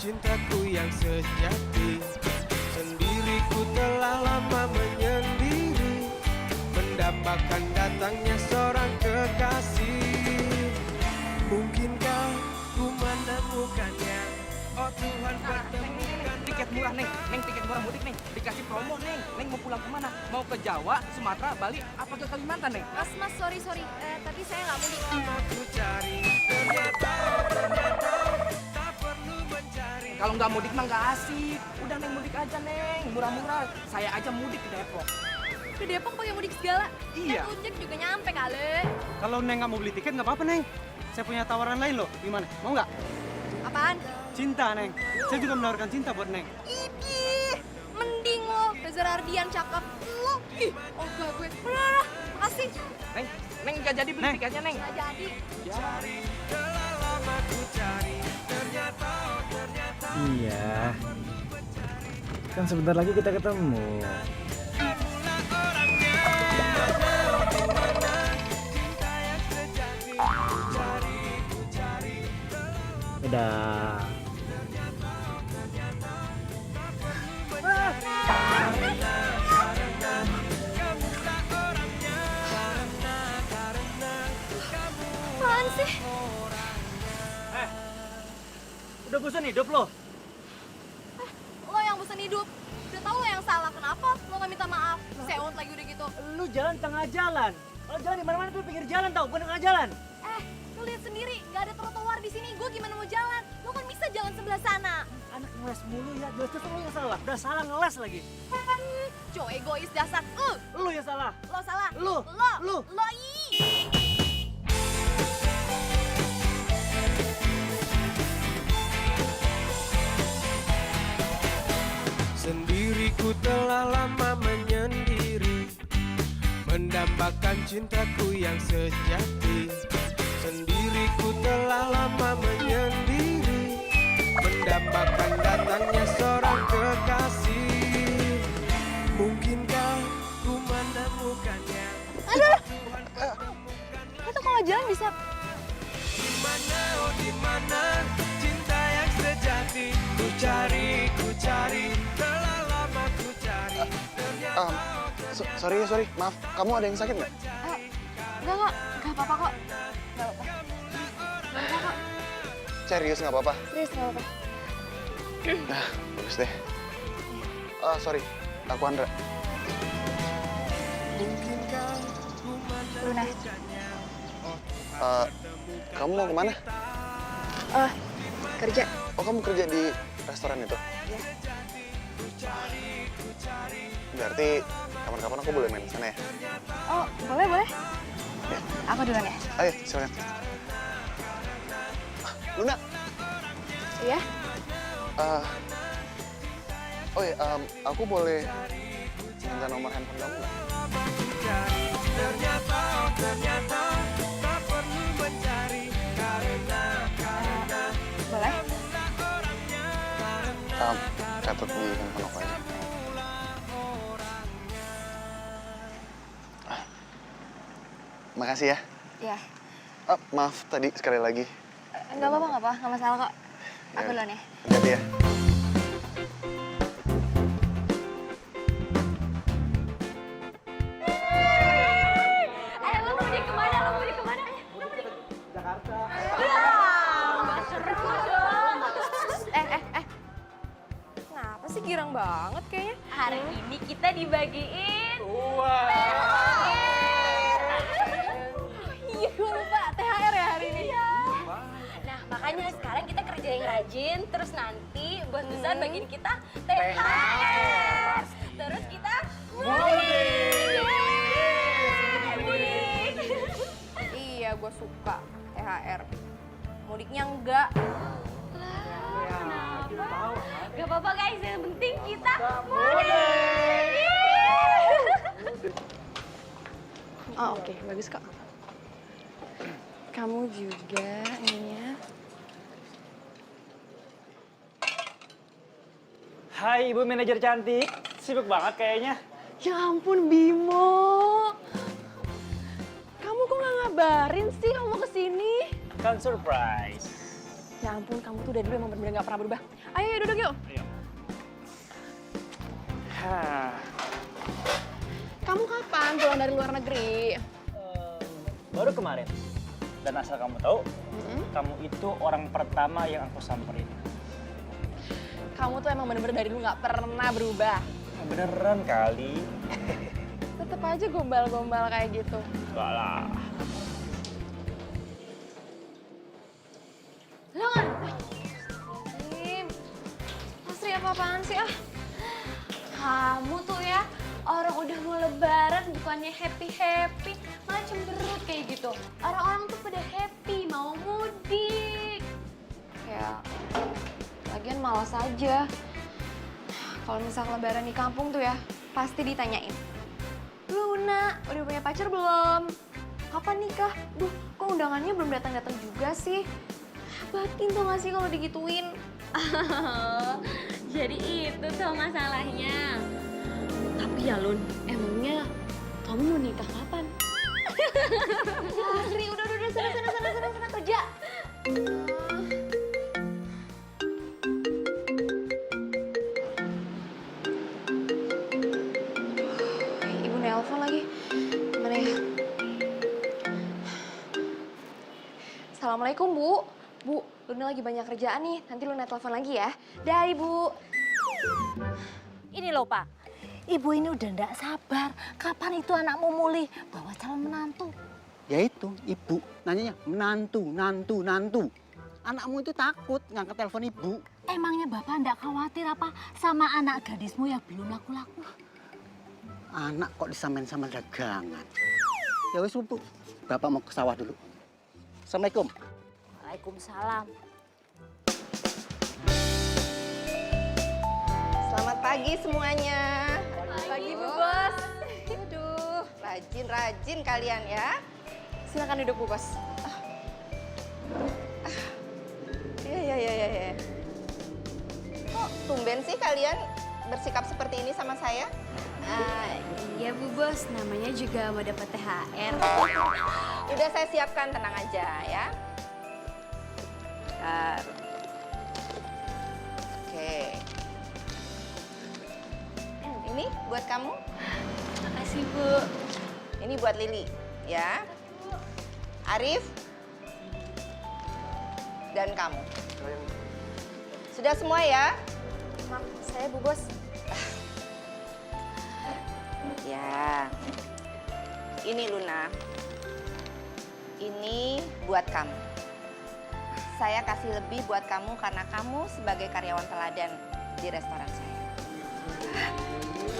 cintaku yang sejati. Sendiriku telah lama menyendiri, mendapatkan datangnya seorang kekasih. Mungkinkah ku menemukannya? Oh Tuhan, pertemukan Tiket murah, Neng. Neng, tiket murah mudik, Neng. Dikasih promo, Neng. Neng mau pulang kemana? Mau ke Jawa, Sumatera, Bali, apa ke Kalimantan, Neng? Mas, sorry. Tapi saya nggak mudik. aku cari, ternyata tak perlu mencari. Kalau nggak mudik mah nggak asik. Udah, Neng, mudik aja, Neng. Murah-murah. Saya aja mudik ke Depok. Ke Depok pakai mudik segala. Iya. Kan Ojek juga nyampe kali. Kalau Neng nggak mau beli tiket nggak apa-apa, Neng. Saya punya tawaran lain loh. Gimana? Mau nggak? Apaan? Cinta, Neng. Saya juga menawarkan cinta buat Neng. Idih, mending lo Reza Ardian cakep. Lo, ih, enggak gue. Bener, makasih. Neng nggak jadi beli Neng. tiketnya, Neng. Nggak jadi. Cari, telah lama ku cari, ternyata. Iya. Kan sebentar lagi kita ketemu. Kamulah orangnya, di mana cinta yang sejati. Ku cari. Dadah. Apaan sih? Udah bosan hidup lo? Lo yang bosan hidup. Udah tahu lo yang salah. Kenapa lo nggak minta maaf? Sewot lagi udah gitu. Lu jalan tengah jalan. Kalau jalan di mana-mana tuh pinggir jalan tau, bukan tengah jalan. Lo lihat sendiri, nggak ada trotoar di sini. Gue gimana mau jalan? Lo kan bisa jalan sebelah sana. Anak ngeles mulu ya, jelas-jelas lu yang salah. Udah salah ngeles lagi. Cowok egois dasar. Lu yang salah. Lo salah. Lu. Lo ih. Sendiriku telah lama menyendiri, mendambakan cintaku yang sejati. Sendiriku telah lama menyendiri, mendambakan datangnya seorang kekasih. Mungkinkah ku menemukannya? Aduh. Lo tuh kalau jalan bisa. Dimana, oh dimana cinta yang sejati? Ku cari, telah lama ku cari. Ternyata Sorry, maaf. Kamu ada yang sakit nggak? Enggak apa-apa kok. Enggak apa-apa kok. Serius nggak apa-apa? Serius enggak apa-apa. Nah, bagus deh. Sorry, aku Andra. mungkinkah ku Luna. menemukannya? Kamu mau kemana? Kerja. Oh, kamu kerja di restoran itu? Iya. Berarti kapan-kapan aku boleh main ke sana ya? Oh, boleh. Ya. Aku duluan ya? Ayo, silakan. Luna. Iya. Oh ya, aku boleh minta nomor handphone kamu nggak? Ternyata tak perlu mencari karena Boleh. Catat di handphone aku aja. Makasih ya. Iya. Maaf tadi sekali lagi. Enggak apa-apa, enggak masalah kok. Aku duluan ya. Hati-hati ya. Lo mudik kemana? Jakarta. Kenapa sih girang banget kayaknya? Hari ini kita dibagiin. Iya, gue lupa. THR ya hari ini. Nah, makanya sekarang kita kerja yang rajin, terus nanti bos besar bagiin kita THR. Terus kita mudik. Iya, gue suka THR. Mudiknya enggak. Gak apa-apa guys, yang penting kita mudik. Oh, oke. Bagus kok. Kamu juga ininya. Hai Ibu manajer cantik, sibuk banget kayaknya. Ya ampun Bimo, kamu kok nggak ngabarin sih kamu mau kesini? Kan surprise. Ya ampun, kamu tuh dari dulu emang bener-bener gak pernah berubah. Ayo, duduk yuk. Kamu kapan pulang dari luar negeri? Baru kemarin. Dan asal kamu tahu, kamu itu orang pertama yang aku samperin. Kamu tuh emang bener-bener dari dulu gak pernah berubah. Beneran kali. Tetep aja gombal-gombal kayak gitu. Enggak lah. Lo kan? Asri apa-apaan sih ah? Kamu tuh ya, orang udah mau lebaran bukannya happy-happy, malah cemberut kayak gitu. Orang-orang tuh pada happy, mau mudik. Ya, lagian malas aja. Kalau misal lebaran di kampung tuh ya, pasti ditanyain. Luna, udah punya pacar belum? Kapan nikah? Duh, kok undangannya belum datang-datang juga sih? Batin tuh gak sih kalau digituin? Jadi itu tuh masalahnya. Tapi ya Lun, emangnya kamu mau nikah kapan? Asri, udah, sana kerja. Ibu nelpon lagi. Gimana ya? Assalamualaikum, Bu. Bu, Luna lagi banyak kerjaan nih. Nanti Luna telepon lagi ya. Dah, Ibu. Ini loh Pak, Ibu ini udah ndak sabar. Kapan itu anakmu mulih bawa calon menantu? Ya itu, Ibu nanyanya nantu. Anakmu itu takut ngangkat telepon Ibu. Emangnya Bapak ndak khawatir apa sama anak gadismu yang belum laku-laku? Anak kok disamain sama dagangan. Ya wis Bu, Bapak mau ke sawah dulu. Assalamualaikum. Waalaikumsalam. Selamat pagi semuanya. Pagi, Bu Bos. Aduh, rajin kalian ya. Silakan duduk, Bu Bos. Ya. Kok tumben sih kalian bersikap seperti ini sama saya? Iya Bu Bos, namanya juga mau dapat THR. Udah saya siapkan, tenang aja ya. Bentar. Oke. Ini buat kamu. Makasih Bu. Ini buat Lili, ya. Arif. Dan kamu. Sudah semua ya? Maaf, saya Bu Bos. Ya. Ini Luna. Ini buat kamu. Saya kasih lebih buat kamu karena kamu sebagai karyawan teladan di restoran saya.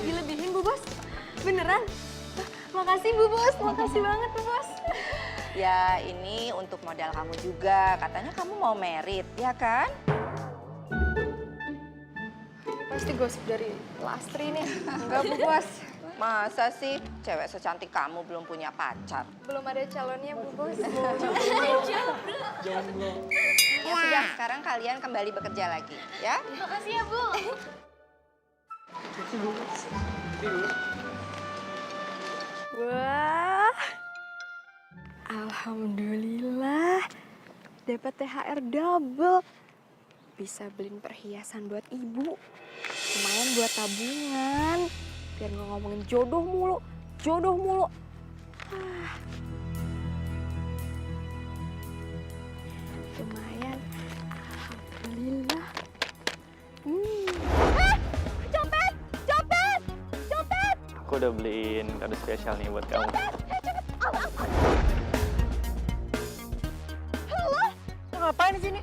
Dilebihin, Bu Bos? Beneran? Makasih, Bu Bos. Makasih banget, Bu Bos. Ya, ini untuk modal kamu juga. Katanya kamu mau merit, ya kan? Pasti gosip dari Lastri nih. Enggak, Bu Bos. Masa sih cewek secantik kamu belum punya pacar? Belum ada calonnya, Bu Bos. Ya sudah, sekarang kalian kembali bekerja lagi, ya? Makasih ya Bu. Wah. Alhamdulillah. Dapat THR double. Bisa beliin perhiasan buat ibu. Lumayan buat tabungan. Biar nggak ngomongin jodoh mulu. Lumayan. Alhamdulillah. Copet! Aku udah beliin kado spesial nih buat kamu. Halo? Lo ngapain di sini?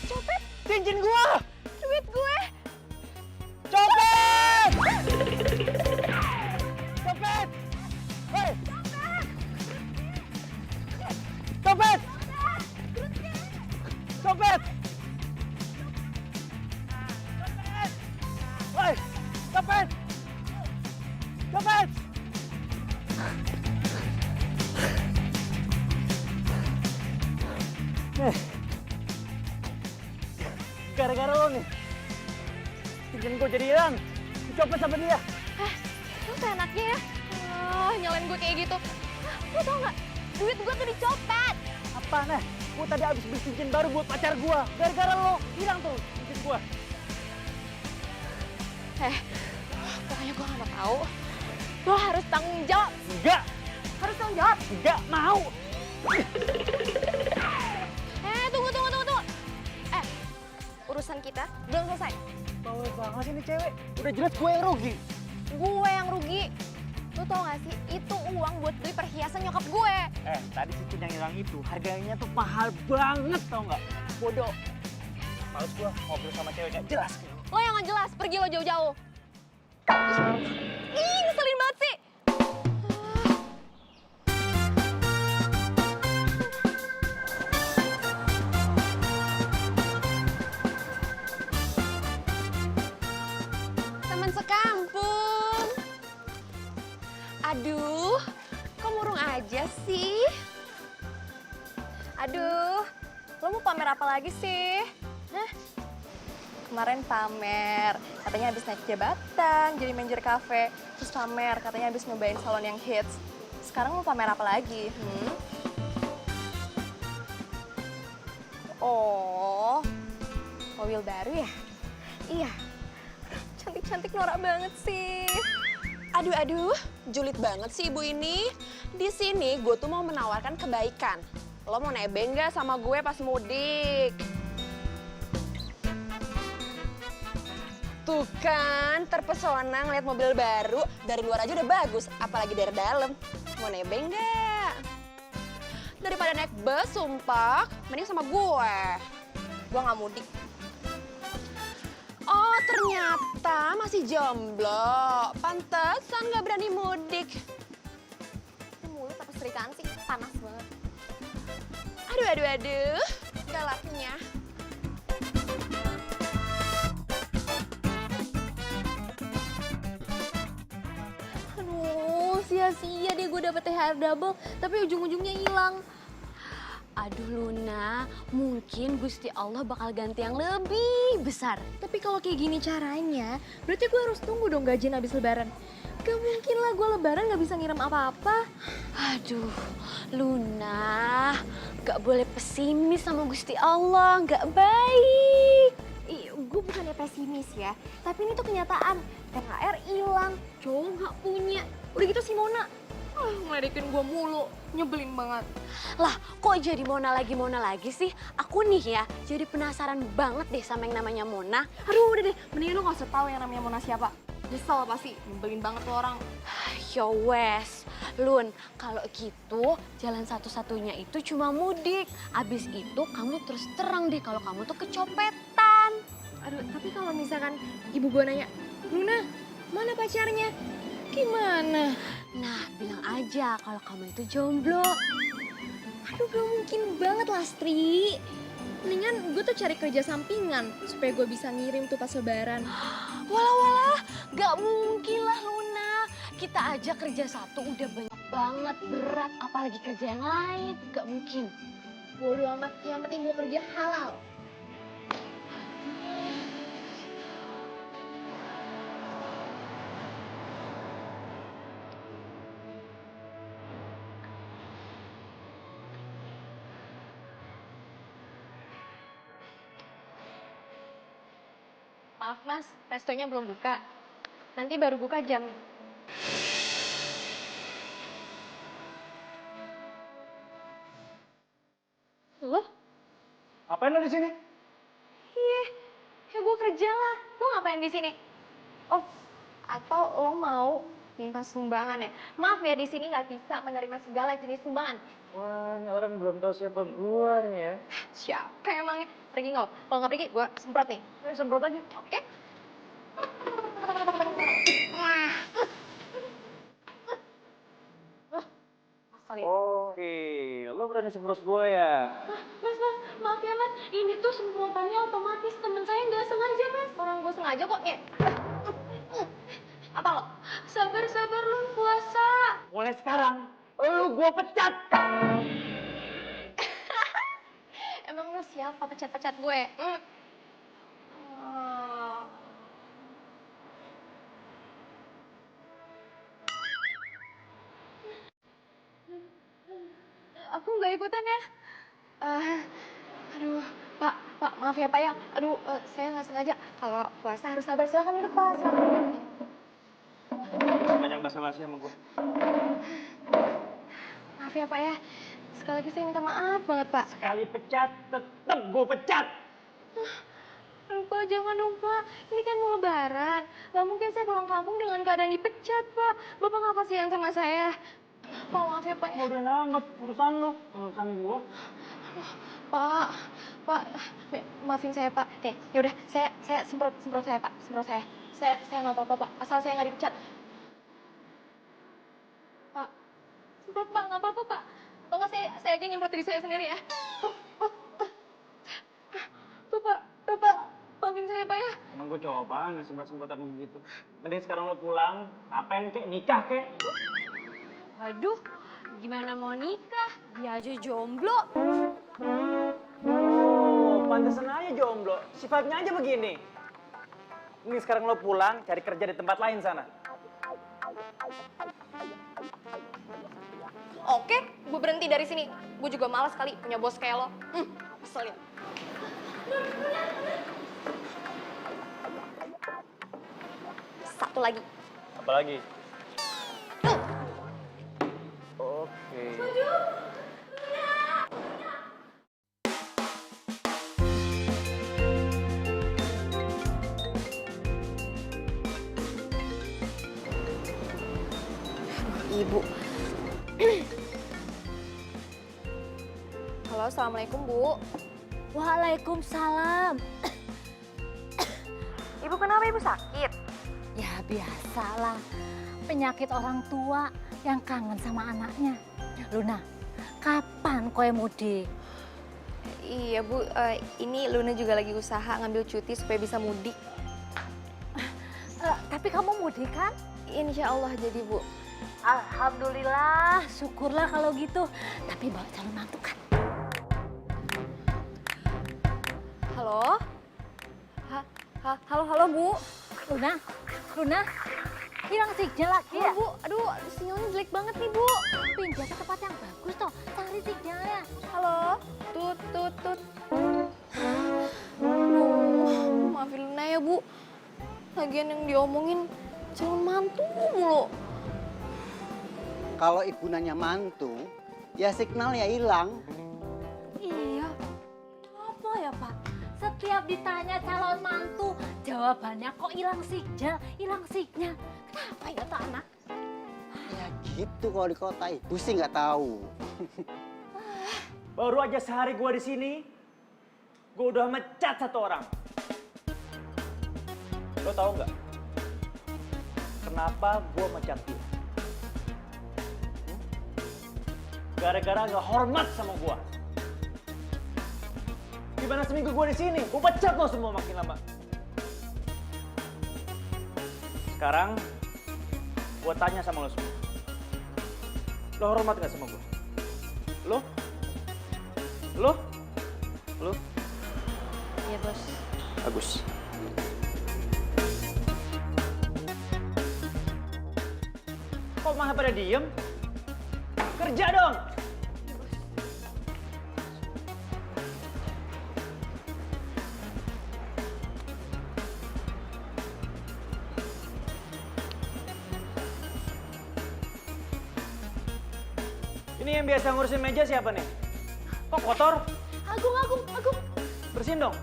Copet? Cincin gua! Duit gue! Copet! Copet! Hei! Copet! Copet! Hei! Copet! Copet! Gara-gara lo nih, cincin gue jadi hilang, dicopet sama dia. Lu seenaknya ya, nyalain gue kayak gitu. Lu tau gak, duit gue tuh dicopet. apa, Nah? Gue tadi abis beli cincin baru buat pacar gue. Gara-gara lo hilang tuh cincin gue. Pokoknya gue gak mau tahu. Lo harus tanggung jawab. Enggak, Harus tanggung jawab. enggak mau. Tunggu. Urusan kita belum selesai. Bawel banget sih ini cewek. Udah jelas gue yang rugi. Gue yang rugi. Lo tau gak sih, itu uang buat beli perhiasan nyokap gue. Tadi cincin yang hilang itu harganya tuh mahal banget, tau nggak? Bodoh. Males gue ngobrol sama cewek nggak jelas gitu. Lo yang gak jelas, pergi lo jauh-jauh. Ih, ngeselin banget sih. Teman sekampung. Aduh, kok murung aja sih? Aduh, lo mau pamer apa lagi sih? Hah? Kemarin pamer, katanya habis naik jabatan, jadi manajer kafe. Terus pamer, katanya habis nyobain salon yang hits. Sekarang mau pamer apa lagi? Oh, mobil baru ya? Iya, cantik-cantik norak banget sih. Aduh, julid banget sih ibu ini. Di sini gue tuh mau menawarkan kebaikan. Lo mau nebeng nggak sama gue pas mudik? Tuh kan, terpesona ngeliat mobil baru. Dari luar aja udah bagus, apalagi dari dalam. Mau nebeng nggak? Daripada naik bus, sumpah, mending sama gue. Gue nggak mudik. Oh, ternyata masih jomblo. Pantesan nggak berani mudik. Ini mulut apa serikaan sih? Panas banget. Aduh. Galaknya. Aduh, sia-sia deh gue dapet THR double, tapi ujung-ujungnya hilang. Aduh Luna, mungkin Gusti Allah bakal ganti yang lebih besar. Tapi kalau kayak gini caranya, berarti gue harus tunggu dong gajian habis lebaran. Gak mungkin lah gue lebaran gak bisa ngirim apa-apa. Aduh, Luna, gak boleh pesimis sama Gusti Allah, gak baik. Gue bukannya pesimis ya, tapi ini tuh kenyataan. THR hilang, cowok gak punya. Udah gitu si Mona, ngeledekin gue mulu, nyebelin banget. Lah, kok jadi Mona lagi sih? Aku nih ya, jadi penasaran banget deh sama yang namanya Mona. Aduh udah deh, mendingan lo gak usah tau yang namanya Mona siapa. Nyesel pasti, nyebelin banget tuh orang. Yo wes, Lun, kalau gitu jalan satu-satunya itu cuma mudik. Abis itu kamu terus terang deh kalau kamu tuh kecopetan. Aduh, tapi kalau misalkan ibu gue nanya, Luna, mana pacarnya? Gimana? Nah, bilang aja kalau kamu itu jomblo. Aduh, gak mungkin banget Lastri. Mendingan gue tuh cari kerja sampingan supaya gue bisa ngirim tuh pas lebaran. Walah, gak mungkin lah Luna. Kita aja kerja satu udah banyak banget, berat. Apalagi kerja yang lain, gak mungkin. Bodo amat, yang penting gue kerja halal. Maaf mas, restonya belum buka. Nanti baru buka jam. Lo? Ngapain lo di sini? Iya, ya gue kerja lah. Lo ngapain di sini? Oh, atau lo mau minta sumbangan ya? Maaf ya, di sini nggak bisa menerima segala jenis sumbangan. Wah, ini orang belum tahu siapa gue nih ya. Siapa emangnya? Pergi nggak? Kalau nggak pergi, gue semprot nih. Semprot aja. Oke? Oke, lo berani semprot gue ya? Mas, maaf ya mas, ini tuh semprotannya otomatis, temen saya nggak sengaja mas. Orang gue sengaja kok ya. Apa lo? Sabar lu puasa. Mulai sekarang, lo gue pecat. Emang lu siapa pecat-pecat gue? Aku nggak ikutan ya. Aduh, Pak, maaf ya Pak ya. Aduh, saya nggak sengaja. Kalau puasa harus sabar. Silakan duduk Pak. Banyak basa-basi sama gue. Maaf ya Pak ya. Sekali lagi saya minta maaf banget Pak. Sekali pecat, tetep gue pecat. Aduh Pak, jangan dong Pak. Ini kan mau lebaran. Gak mungkin saya pulang kampung dengan keadaan dipecat Pak. Bapak nggak kasihan sama saya. Pak, maaf ya Pak. Udah nangkep urusan lo, urusan gue. Pak, maafin saya Pak. Nih, yaudah, saya semprot saya Pak, semprot saya. Saya nggak apa-apa Pak, asal saya nggak dipecat. Pak, semprot Pak, nggak apa-apa Pak. Kalau nggak saya aja nyemprot diri saya sendiri ya. Tuh Pak, maafin saya Pak ya. Emang gue coba nggak sempat-sempat apa begitu. Mending sekarang lo pulang, apain kek, nikah kek. Waduh, gimana mau nikah? Dia aja jomblo. Oh, pantesan aja jomblo. Sifatnya aja begini. Mending sekarang lo pulang, cari kerja di tempat lain sana. Oke, gue berhenti dari sini. Gue juga malas kali punya bos kayak lo. Keselin. Satu lagi. Apa lagi? Oke. Ibu. Halo, assalamualaikum Bu. Waalaikumsalam. Ibu kenapa Ibu sakit? Ya biasalah, penyakit orang tua yang kangen sama anaknya. Luna, kapan koe mudik? Iya Bu, ini Luna juga lagi usaha ngambil cuti supaya bisa mudik. Tapi kamu mudik kan? Insya Allah jadi Bu. Alhamdulillah, syukurlah kalau gitu. Tapi bawa calon mantu kan? Halo? Halo Bu. Luna, hilang sinyal lagi ya? Bu, aduh sinyalnya jelek banget nih Bu. Pindah ke tempat yang bagus toh, cari sinyalnya. Halo? Tut. Aduh, maafin Luna ya Bu. Lagian yang diomongin calon mantu mulu. Kalau ibu nanya mantu, ya signalnya hilang. Iya. Apa ya Pak? Setiap ditanya calon mantu, jawabannya kok hilang sinyal. Kenapa ya tak anak? Ya gitu kalau di kota, ibu sih nggak tahu. Baru aja sehari gue di sini, gue udah mecat satu orang. Lo tau nggak? Kenapa gue mecat dia? Gara-gara gak hormat sama gue. Gimana seminggu gue di sini? Gue pecat lo semua makin lama. Sekarang, gue tanya sama lo semua. Lo hormat gak sama gue? Lo? Iya Bos. Bagus. Kok malah pada diem? Kerja dong! Ini yang biasa ngurusin meja siapa nih? Kok kotor? Agung. Bersihin dong.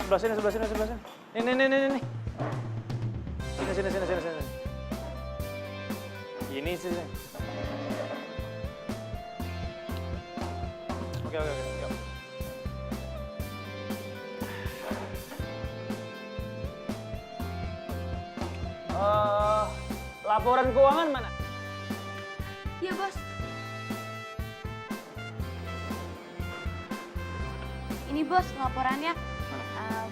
Sebelah sini. Nih. Sini. Ini sih. Oke, yuk. Laporan keuangan mana? Iya Bos. Ini Bos laporannya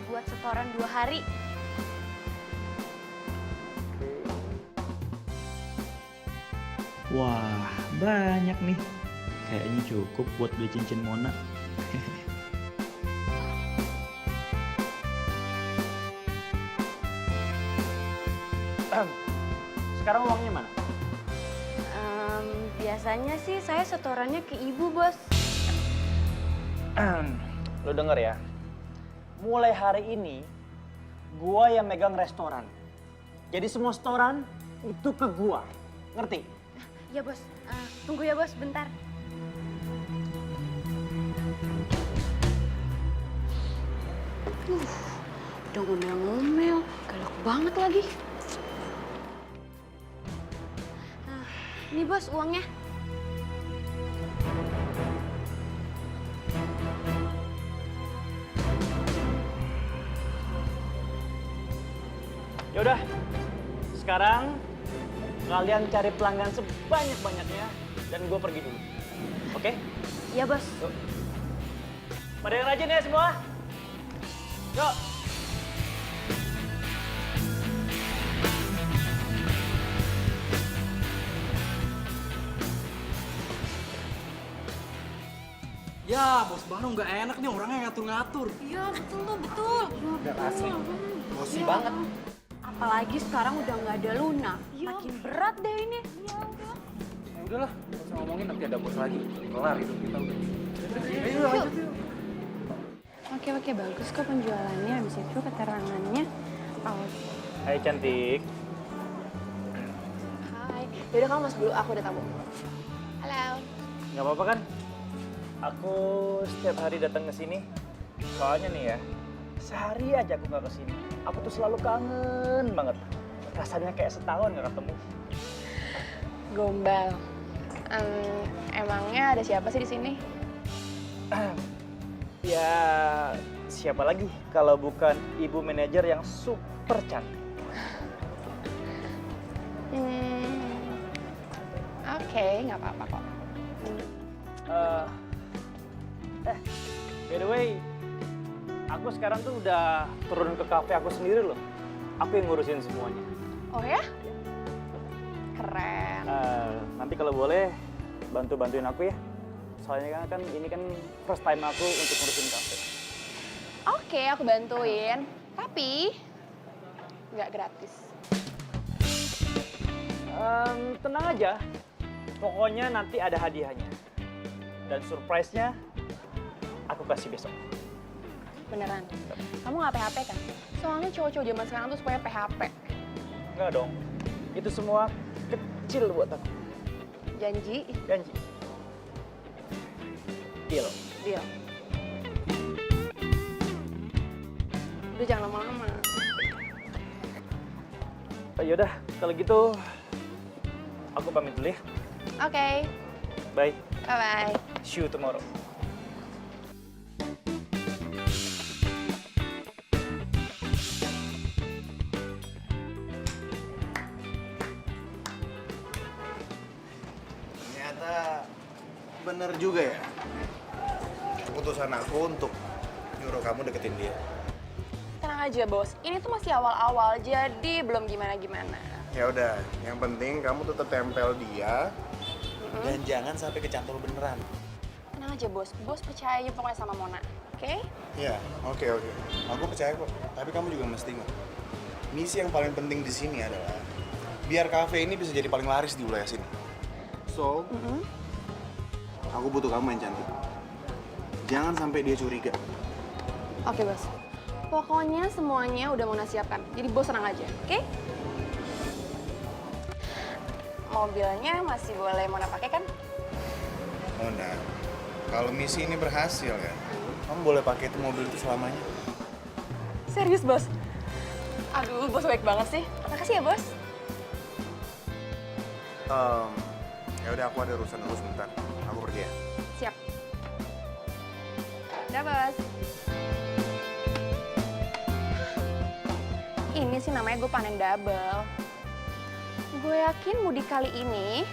buat setoran 2 hari. Wah, banyak nih. Kayaknya cukup buat beli cincin Mona. Sekarang uangnya mana? Biasanya sih saya setorannya ke ibu, Bos. Lo denger ya, mulai hari ini gua yang megang restoran. Jadi semua setoran itu ke gua, ngerti? Ya, Bos. Tunggu ya, Bos, bentar. Udah ngomel-ngomel, galak banget lagi. Ini Bos uangnya. Yaudah, sekarang kalian cari pelanggan sebanyak-banyaknya dan gue pergi dulu. Oke? Iya, Bos. Yuk. Pada yang rajin ya semua. Yuk. Ya, bos baru nggak enak nih orangnya ngatur-ngatur. Iya, betul tuh, betul. Udah asli. Bosi Iya. banget. Apalagi sekarang udah nggak ada Luna. Makin berat deh ini. Ya udahlah, nggak usah ngomongin nanti ada bos lagi. Kelar itu kita udah. Ayo lanjut yuk. Oke, bagus kok penjualannya. Habis itu keterangannya. Hai cantik. Hai. Yaudah kamu masuk dulu, aku udah tamu. Halo. Nggak apa-apa kan? Aku setiap hari datang ke sini. Soalnya nih ya, sehari aja aku nggak ke sini. Aku tuh selalu kangen banget. Rasanya kayak setahun nggak ketemu. Gombal. Emangnya ada siapa sih di sini? Ya, siapa lagi kalau bukan ibu manajer yang super cantik. Oke, nggak apa-apa kok. By the way, aku sekarang tuh udah turun ke kafe aku sendiri loh. Aku yang ngurusin semuanya. Oh ya? Keren. Nanti kalau boleh bantuin aku ya. Soalnya kan ini kan first time aku untuk ngurusin kafe. Oke, aku bantuin. Tapi nggak gratis. Tenang aja. Pokoknya nanti ada hadiahnya. Dan surprise-nya aku kasih besok. Beneran? Kamu nggak PHP kan? Soalnya cowok-cowok zaman sekarang tuh supaya PHP. Enggak dong. Itu semua kecil buat aku. Janji? Janji. Deal. Deal. Udah jangan lama-lama. Yaudah, kalau gitu aku pamit dulu ya. Oke. Bye. Bye-bye. See you tomorrow. Ternyata bener juga ya. Keputusan aku untuk nyuruh kamu deketin dia. Tenang aja, Bos. Ini tuh masih awal-awal, jadi belum gimana-gimana. Ya udah, yang penting kamu tetap tempel dia dan jangan sampai kecantol beneran. Tenang aja, Bos. Bos percaya aja pokoknya sama Mona. Oke? Iya, oke. Aku percaya kok. Tapi kamu juga mesti ingat. Misi yang paling penting di sini adalah biar kafe ini bisa jadi paling laris di wilayah sini. So, aku butuh kamu yang cantik. Jangan sampai dia curiga. Oke, Bos. Pokoknya semuanya udah Mona siapkan. Jadi Bos tenang aja, oke? Mobilnya masih boleh Mona pakai kan? Mona, kalau misi ini berhasil ya, kamu boleh pakai itu mobil itu selamanya. Serius, Bos? Aduh, Bos baik banget sih. Makasih ya, Bos. Ya udah, aku ada urusan dulu sebentar. Aku pergi ya. Siap. Udah, Bos. Ini sih namanya gue panen double. Gue yakin mudik kali ini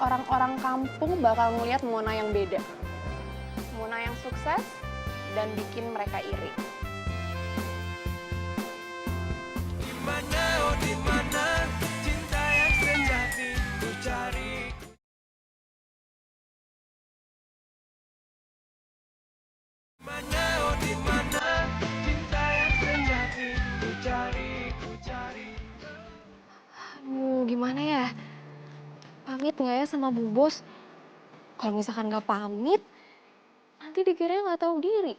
orang-orang kampung bakal ngeliat Mona yang beda. Mona yang sukses dan bikin mereka iri. Dimana, oh dimana cinta yang sejati ku cari. Dimana, oh dimana cinta yang sejati ku cari. Aduh, gimana ya? Pamit nggak ya sama Bu Bos? Kalau misalkan nggak pamit, nanti dikiranya nggak tahu diri.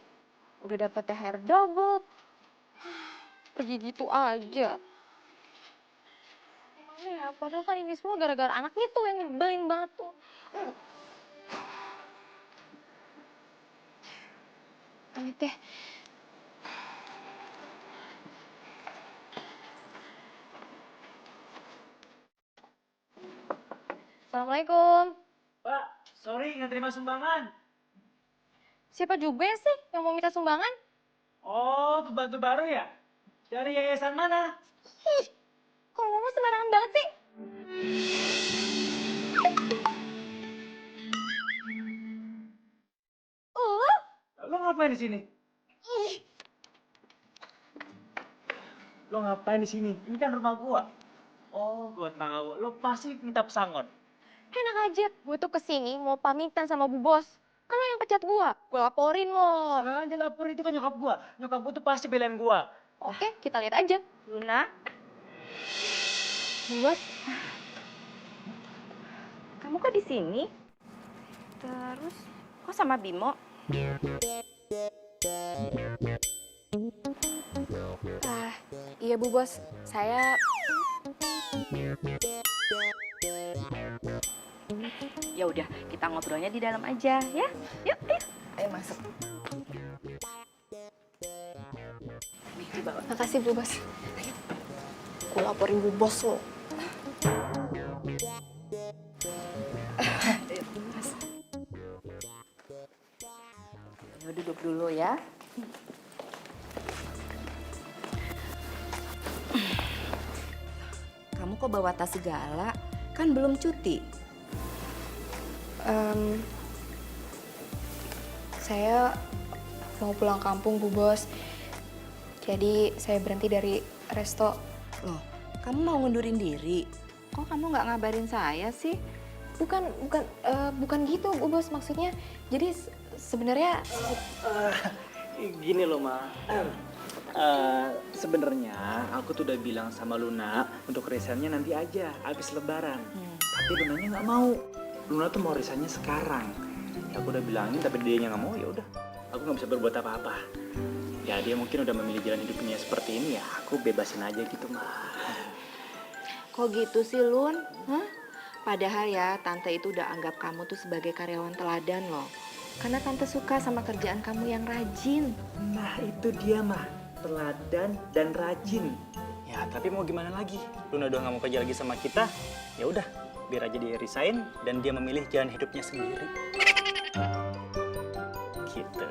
Udah dapet THR double, pergi gitu aja. Emangnya ya, padahal kan ini semua gara-gara anaknya tuh yang nyebelin banget tuh. Pamit deh. Assalamualaikum. Pak, sorry nggak terima sumbangan. Siapa juga sih yang mau minta sumbangan? Oh, pembantu baru ya? Dari yayasan mana? Ih, kalau ngomong sembarangan banget sih. Lo ngapain di sini? Lo ngapain di sini? Ini kan rumah gua. Oh, gua tahu. Lo pasti minta pesangon. Enak aja, gue tuh kesini mau pamitan sama Bu Bos. Kan lo yang pecat gue laporin lo. Jangan laporin, itu kan nyokap gua. Nyokap gua tuh pasti belain gua. Oke, kita lihat aja. Luna, Bu Bos, kamu kok di sini? Terus, kok sama Bimo? Iya Bu Bos, saya... Ya udah, kita ngobrolnya di dalam aja ya. Yuk, ayo. Ayo masuk. Nih, dibawa. Makasih Bu Bos. Gue laporin Bu Bos lo. Ayo duduk dulu ya. Kamu kok bawa tas segala? Kan belum cuti. Saya mau pulang kampung Bu Bos. Jadi saya berhenti dari resto. Loh, kamu mau ngundurin diri? Kok kamu nggak ngabarin saya sih? Bukan gitu Bu Bos, maksudnya. Jadi sebenarnya Gini loh, Ma. Sebenarnya aku tuh udah bilang sama Luna untuk resignnya nanti aja habis Lebaran. Tapi Lunanya nggak mau. Luna tuh mau resignnya sekarang. Ya aku udah bilangin tapi dianya nggak mau, ya udah. Aku nggak bisa berbuat apa-apa. Ya dia mungkin udah memilih jalan hidupnya seperti ini, ya aku bebasin aja gitu, Ma. Kok gitu sih, Lun? Hah? Padahal ya, Tante itu udah anggap kamu tuh sebagai karyawan teladan loh. Karena Tante suka sama kerjaan kamu yang rajin. Nah, itu dia, Ma. Teladan dan rajin. Ya, tapi mau gimana lagi? Luna udah nggak mau kerja lagi sama kita, ya udah. Biar aja dia resign dan dia memilih jalan hidupnya sendiri. Gitu.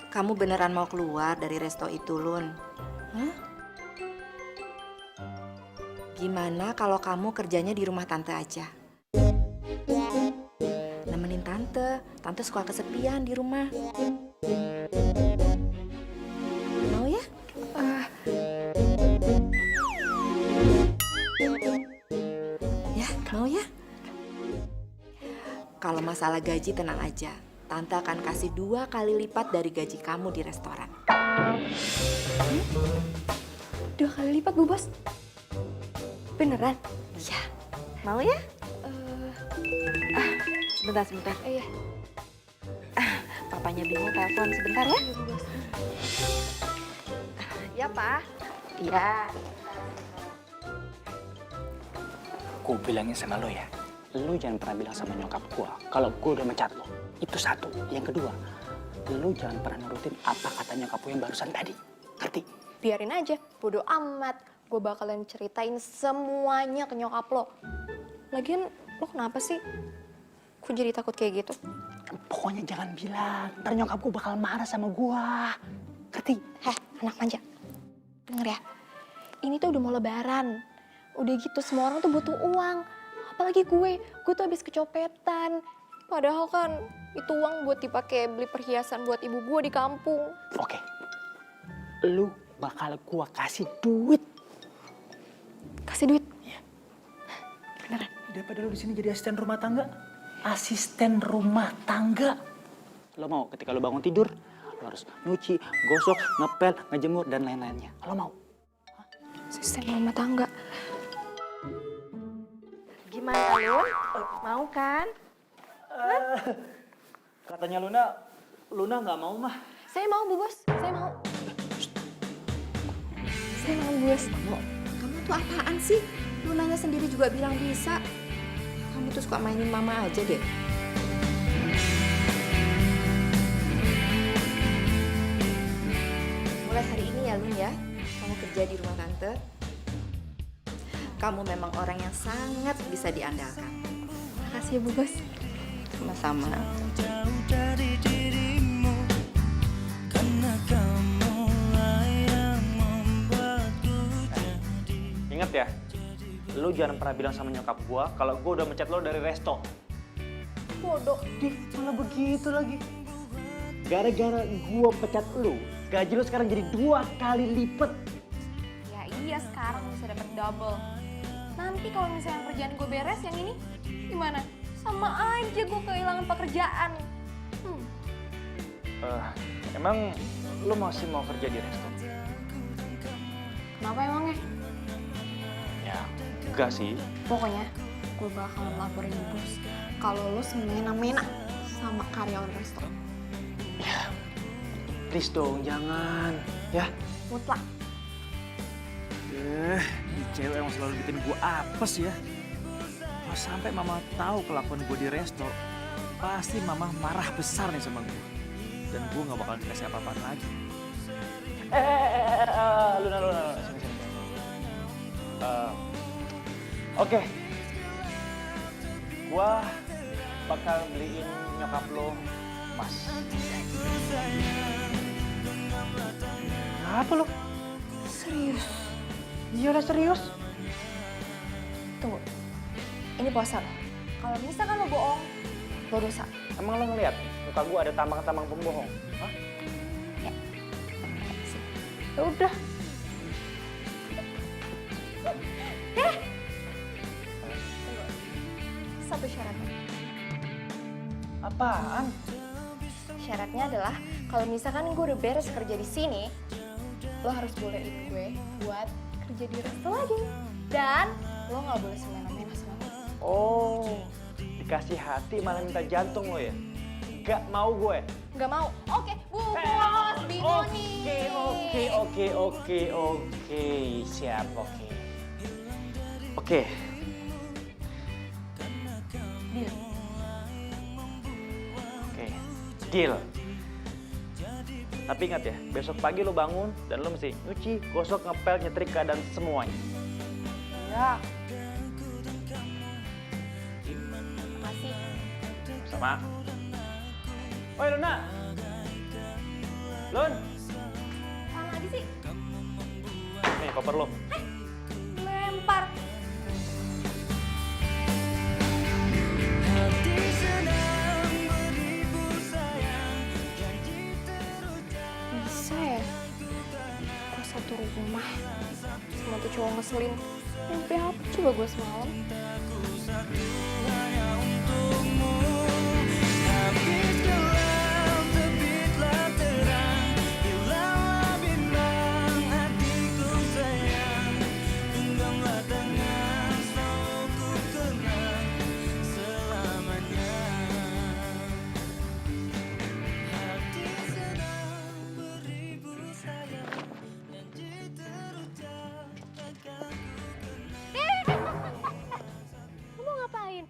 Kamu beneran mau keluar dari resto itu, Lun? Hah? Gimana kalau kamu kerjanya di rumah Tante aja? Nemenin Tante. Tante suka kesepian di rumah. Mau ya? Ya, mau ya? Kalau masalah gaji tenang aja. Tante akan kasih 2 kali lipat dari gaji kamu di restoran. 2 kali lipat Bu Bos? Beneran? Iya. Mau ya? Sebentar. Iya. Papanya Bimo telepon sebentar ya. Ya, Pak. Iya. Gue bilangin sama lo ya, lo jangan pernah bilang sama nyokap gue kalau gue udah mecat lo. Itu satu. Yang kedua, lo jangan pernah nurutin apa kata nyokap gue yang barusan tadi. Ngerti? Biarin aja, bodo amat. Gue bakalan ceritain semuanya ke nyokap lo. Lagian, lo kenapa sih? Kok jadi takut kayak gitu? Pokoknya jangan bilang, ntar nyokap gue bakal marah sama gue. Ngerti? Heh, anak manja. Denger ya, ini tuh udah mau lebaran. Udah gitu semua orang tuh butuh uang. Apalagi gue tuh habis kecopetan. Padahal kan itu uang buat dipakai beli perhiasan buat ibu gue di kampung. Oke, lu bakal gue kasih duit. Kasih duit? Iya. Beneran? Daripada lu di sini jadi asisten rumah tangga. Asisten rumah tangga. Lo mau ketika lo bangun tidur, lo harus nyuci, gosok, ngepel, ngejemur, dan lain-lainnya. Lo mau? Asisten rumah tangga. Gimana, Lun? Mau kan? Katanya Luna nggak mau mah. Saya mau, Bu Bos. Saya mau. Saya mau, Bu Bos. Kamu tuh apaan sih? Lunanya sendiri juga bilang bisa. Kamu tuh suka mainin mama aja deh. Mulai hari ini ya, Lun ya. Kamu kerja di rumah tante. Kamu memang orang yang sangat bisa diandalkan. Makasih ya, Bu Bos. Sama-sama. Jauh dari dirimu, karena kamulah yang membuatku jadi. Ingat ya, lu jangan pernah bilang sama nyokap gua kalau gua udah mecat lo dari resto. Bodoh. Dih, malah begitu lagi. Gara-gara gua pecat lu, gaji lu sekarang jadi 2 kali lipat. Ya iya, sekarang bisa dapat double. Nanti kalau misalnya kerjaan gue beres yang ini, gimana? Sama aja gue kehilangan pekerjaan. Emang lu masih mau kerja di resto? Kenapa emangnya? Ya, enggak sih. Pokoknya gue bakalan laporin bos kalau lo semena-mena sama karyawan resto. Ya, please dong, jangan. Ya. Mutlak. Ini cewek emang selalu bikin gue apes ya. Kalau sampai mama tahu kelakuan gue di resto, pasti mama marah besar nih sama gue. Dan gue gak bakal dikasih apa-apaan lagi. Luna, sini. Oke. Gue bakal beliin nyokap lo emas. Apa lo? Serius? Iya lah serius. Tunggu, ini puasa lo. Kalau misalkan lo bohong, lo dosa. Emang lo ngeliat muka gue ada tambang-tambang pembohong? Hah? Ya. Ya udah. Satu syaratnya. Apaan? Syaratnya adalah kalau misalkan gue udah beres kerja di sini, lo harus bolehin gue buat kerja di resto lagi. Dan lo nggak boleh semena-mena sama gue. Oh, dikasih hati malah minta jantung lo ya? Gak mau gue. Nggak mau? Oke, Bu Bos, Bimoni. Oke, siap, oke. Oke. Deal. Oke, deal. Tapi ingat ya, besok pagi lo bangun dan lo mesti nyuci, gosok, ngepel, nyetrika, dan semuanya. Ya. Makasih. Sama. Oi Luna. Lun. Mana lagi sih? Nih koper lo. Lempar. Hati sedang beribu sayang, janji terucap. Bisa ya? Gue satu rumah sama tuh cowok ngeselin. Mimpi apa coba gue semalam? Hanya untukmu, habis gelap terbitlah terang, hilanglah bimbang hatiku sayang, genggamlah tangan selalu ku kenang selamanya. Hati sedang beribu sayang, janji terucap takkan ku Lu mau ngapain?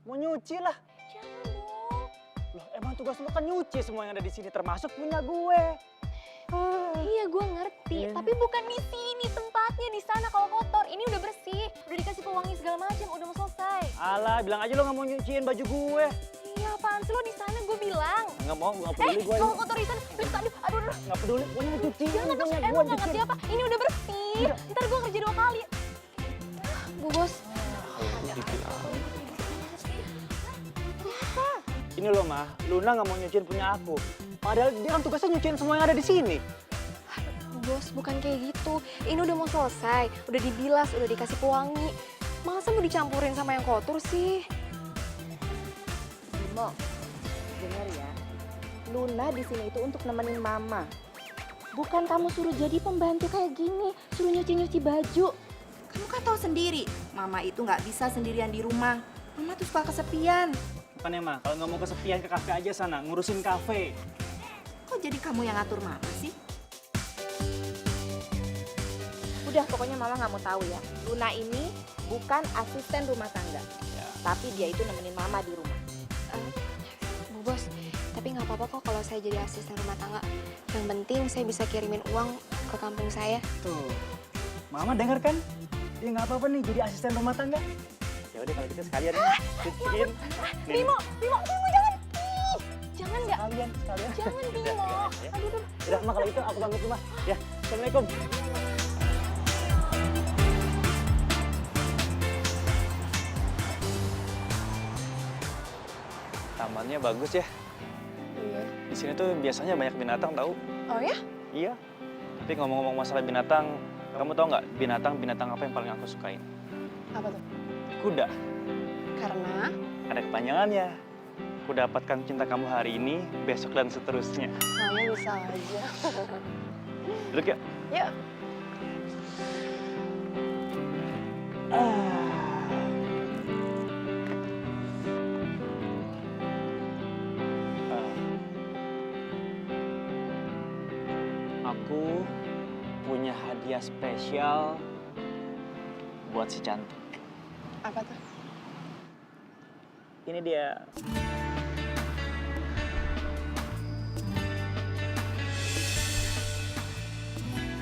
Mau nyuci lah. Jangan dong. Loh, emang tugas lo kan nyuci semua yang ada di sini, termasuk punya gue. Iya gue ngerti, tapi bukan di sini tempatnya, di sana kalau kotor. Ini udah bersih, udah dikasih pewangi segala macam, udah mau selesai. Alah, bilang aja lo gak mau nyuciin baju gue. Iya apaan sih lo di sana gue bilang. Nggak mau, gak peduli gue. Kalau kotor di sana, aduh. Gak peduli, gue mau cuciin. Jangan terus, lo nggak ngerti apa? Ini udah bersih. Ntar gue kerja 2 kali. Bu Bos. Ini loh mah, Luna gak mau nyuciin punya aku. Padahal dia kan tugasnya nyuciin semua yang ada di sini. Bos, bukan kayak gitu. Ini udah mau selesai, udah dibilas, udah dikasih pewangi. Masa mau dicampurin sama yang kotor sih? Bimo, dengar ya. Luna di sini itu untuk nemenin mama. Bukan kamu suruh jadi pembantu kayak gini, suruh nyuci-nyuci baju. Kamu kan tahu sendiri, Mama itu nggak bisa sendirian di rumah. Mama tuh suka kesepian. Bukannya mah, kalau nggak mau kesepian ke kafe aja sana, ngurusin kafe. Kok jadi kamu yang ngatur Mama sih? Udah, pokoknya Mama nggak mau tahu ya. Luna ini bukan asisten rumah tangga, tapi dia itu nemenin Mama di rumah. Bu Bos, tapi nggak apa-apa kok kalau saya jadi asisten rumah tangga. Yang penting saya bisa kirimin uang ke kampung saya. Tuh, Mama denger kan? Dia nggak apa-apa nih jadi asisten rumah tangga. Ya udah kalau gitu sekalian bikin. Bimo jangan. Ih, jangan nggak? Sekalian. Jangan Bimo. Aduh. Udah, Mah kalau itu aku pamit rumah. Ya, Assalamualaikum. Tamannya bagus ya. Iya. Di sini tuh biasanya banyak binatang tahu. Oh ya? Iya. Tapi ngomong-ngomong masalah binatang, kamu tahu nggak binatang apa yang paling aku sukain? Apa tuh? Kuda. Karena? Ada kepanjangannya. Ku dapatkan cinta kamu hari ini, besok dan seterusnya. Kamu bisa aja. Duduk ya. Yuk. Aku punya hadiah spesial buat si cantik. Apa tuh? Ini dia.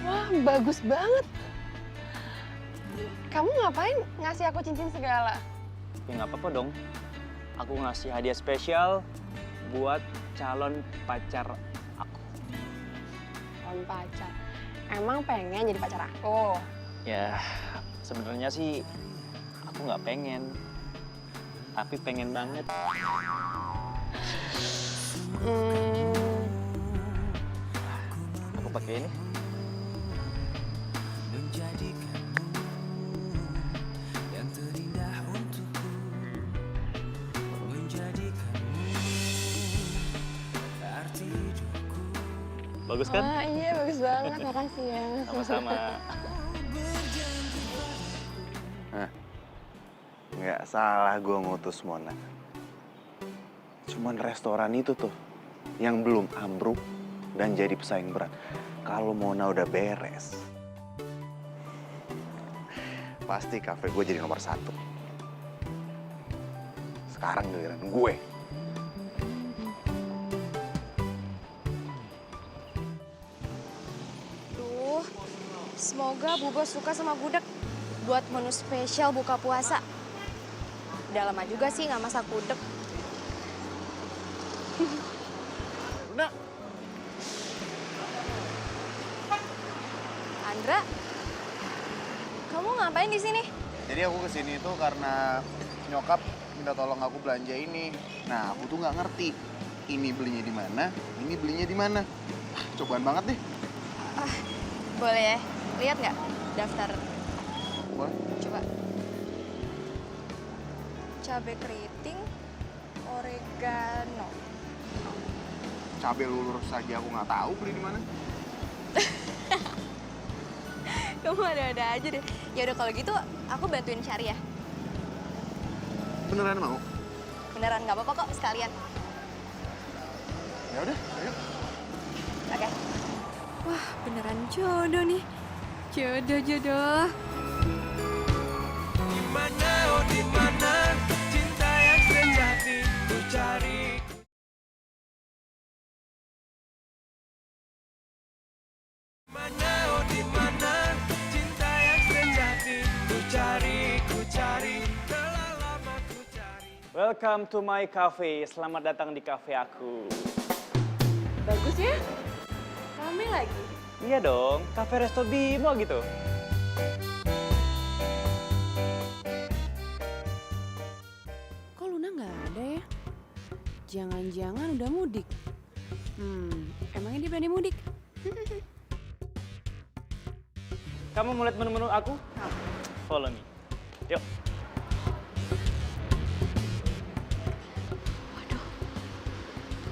Wah, bagus banget. Kamu ngapain ngasih aku cincin segala? Ya nggak apa-apa dong. Aku ngasih hadiah spesial buat calon pacar aku. Calon pacar? Emang pengen jadi pacar aku? Ya, sebenarnya sih aku nggak pengen. Tapi pengen banget. Aku pakai ini. Bagus kan? Wah, iya bagus banget. Makasih ya. Sama-sama. Nggak salah gue ngutus Mona. Cuman restoran itu tuh yang belum ambruk dan jadi pesaing berat. Kalau Mona udah beres, pasti kafe gue jadi nomor 1. Sekarang giliran gue. Duh, semoga Bu Bos suka sama gudeg buat menu spesial buka puasa. Udah lama juga sih nggak masak gudeg. Luna. Andra, kamu ngapain di sini? Jadi aku kesini tuh karena nyokap minta tolong aku belanja ini. Nah, aku tuh nggak ngerti ini belinya di mana, ini belinya di mana. Cobaan banget deh. Boleh ya? Lihat nggak daftar? Boleh. Coba. Cabai keriting, oregano. Cabai lurus saja aku nggak tahu beli di mana. Kamu ada-ada aja deh. Ya udah kalau gitu aku bantuin cari ya. Beneran mau? Beneran nggak apa-apa kok sekalian. Ya udah, ayo. Oke. Wah, beneran jodoh nih. Jodoh. Dimana, oh dimana cinta yang sejati ku cari. Dimana, oh dimana cinta yang sejati ku cari. Telah lama ku cari. Welcome to my cafe. Selamat datang di cafe aku. Bagus ya? Rame lagi. Iya dong, cafe Resto Bimo gitu. Kok Luna nggak ada ya? Jangan-jangan udah mudik. Emangnya dia berani mudik? Kamu mau lihat menu-menu aku? Follow me. Yuk.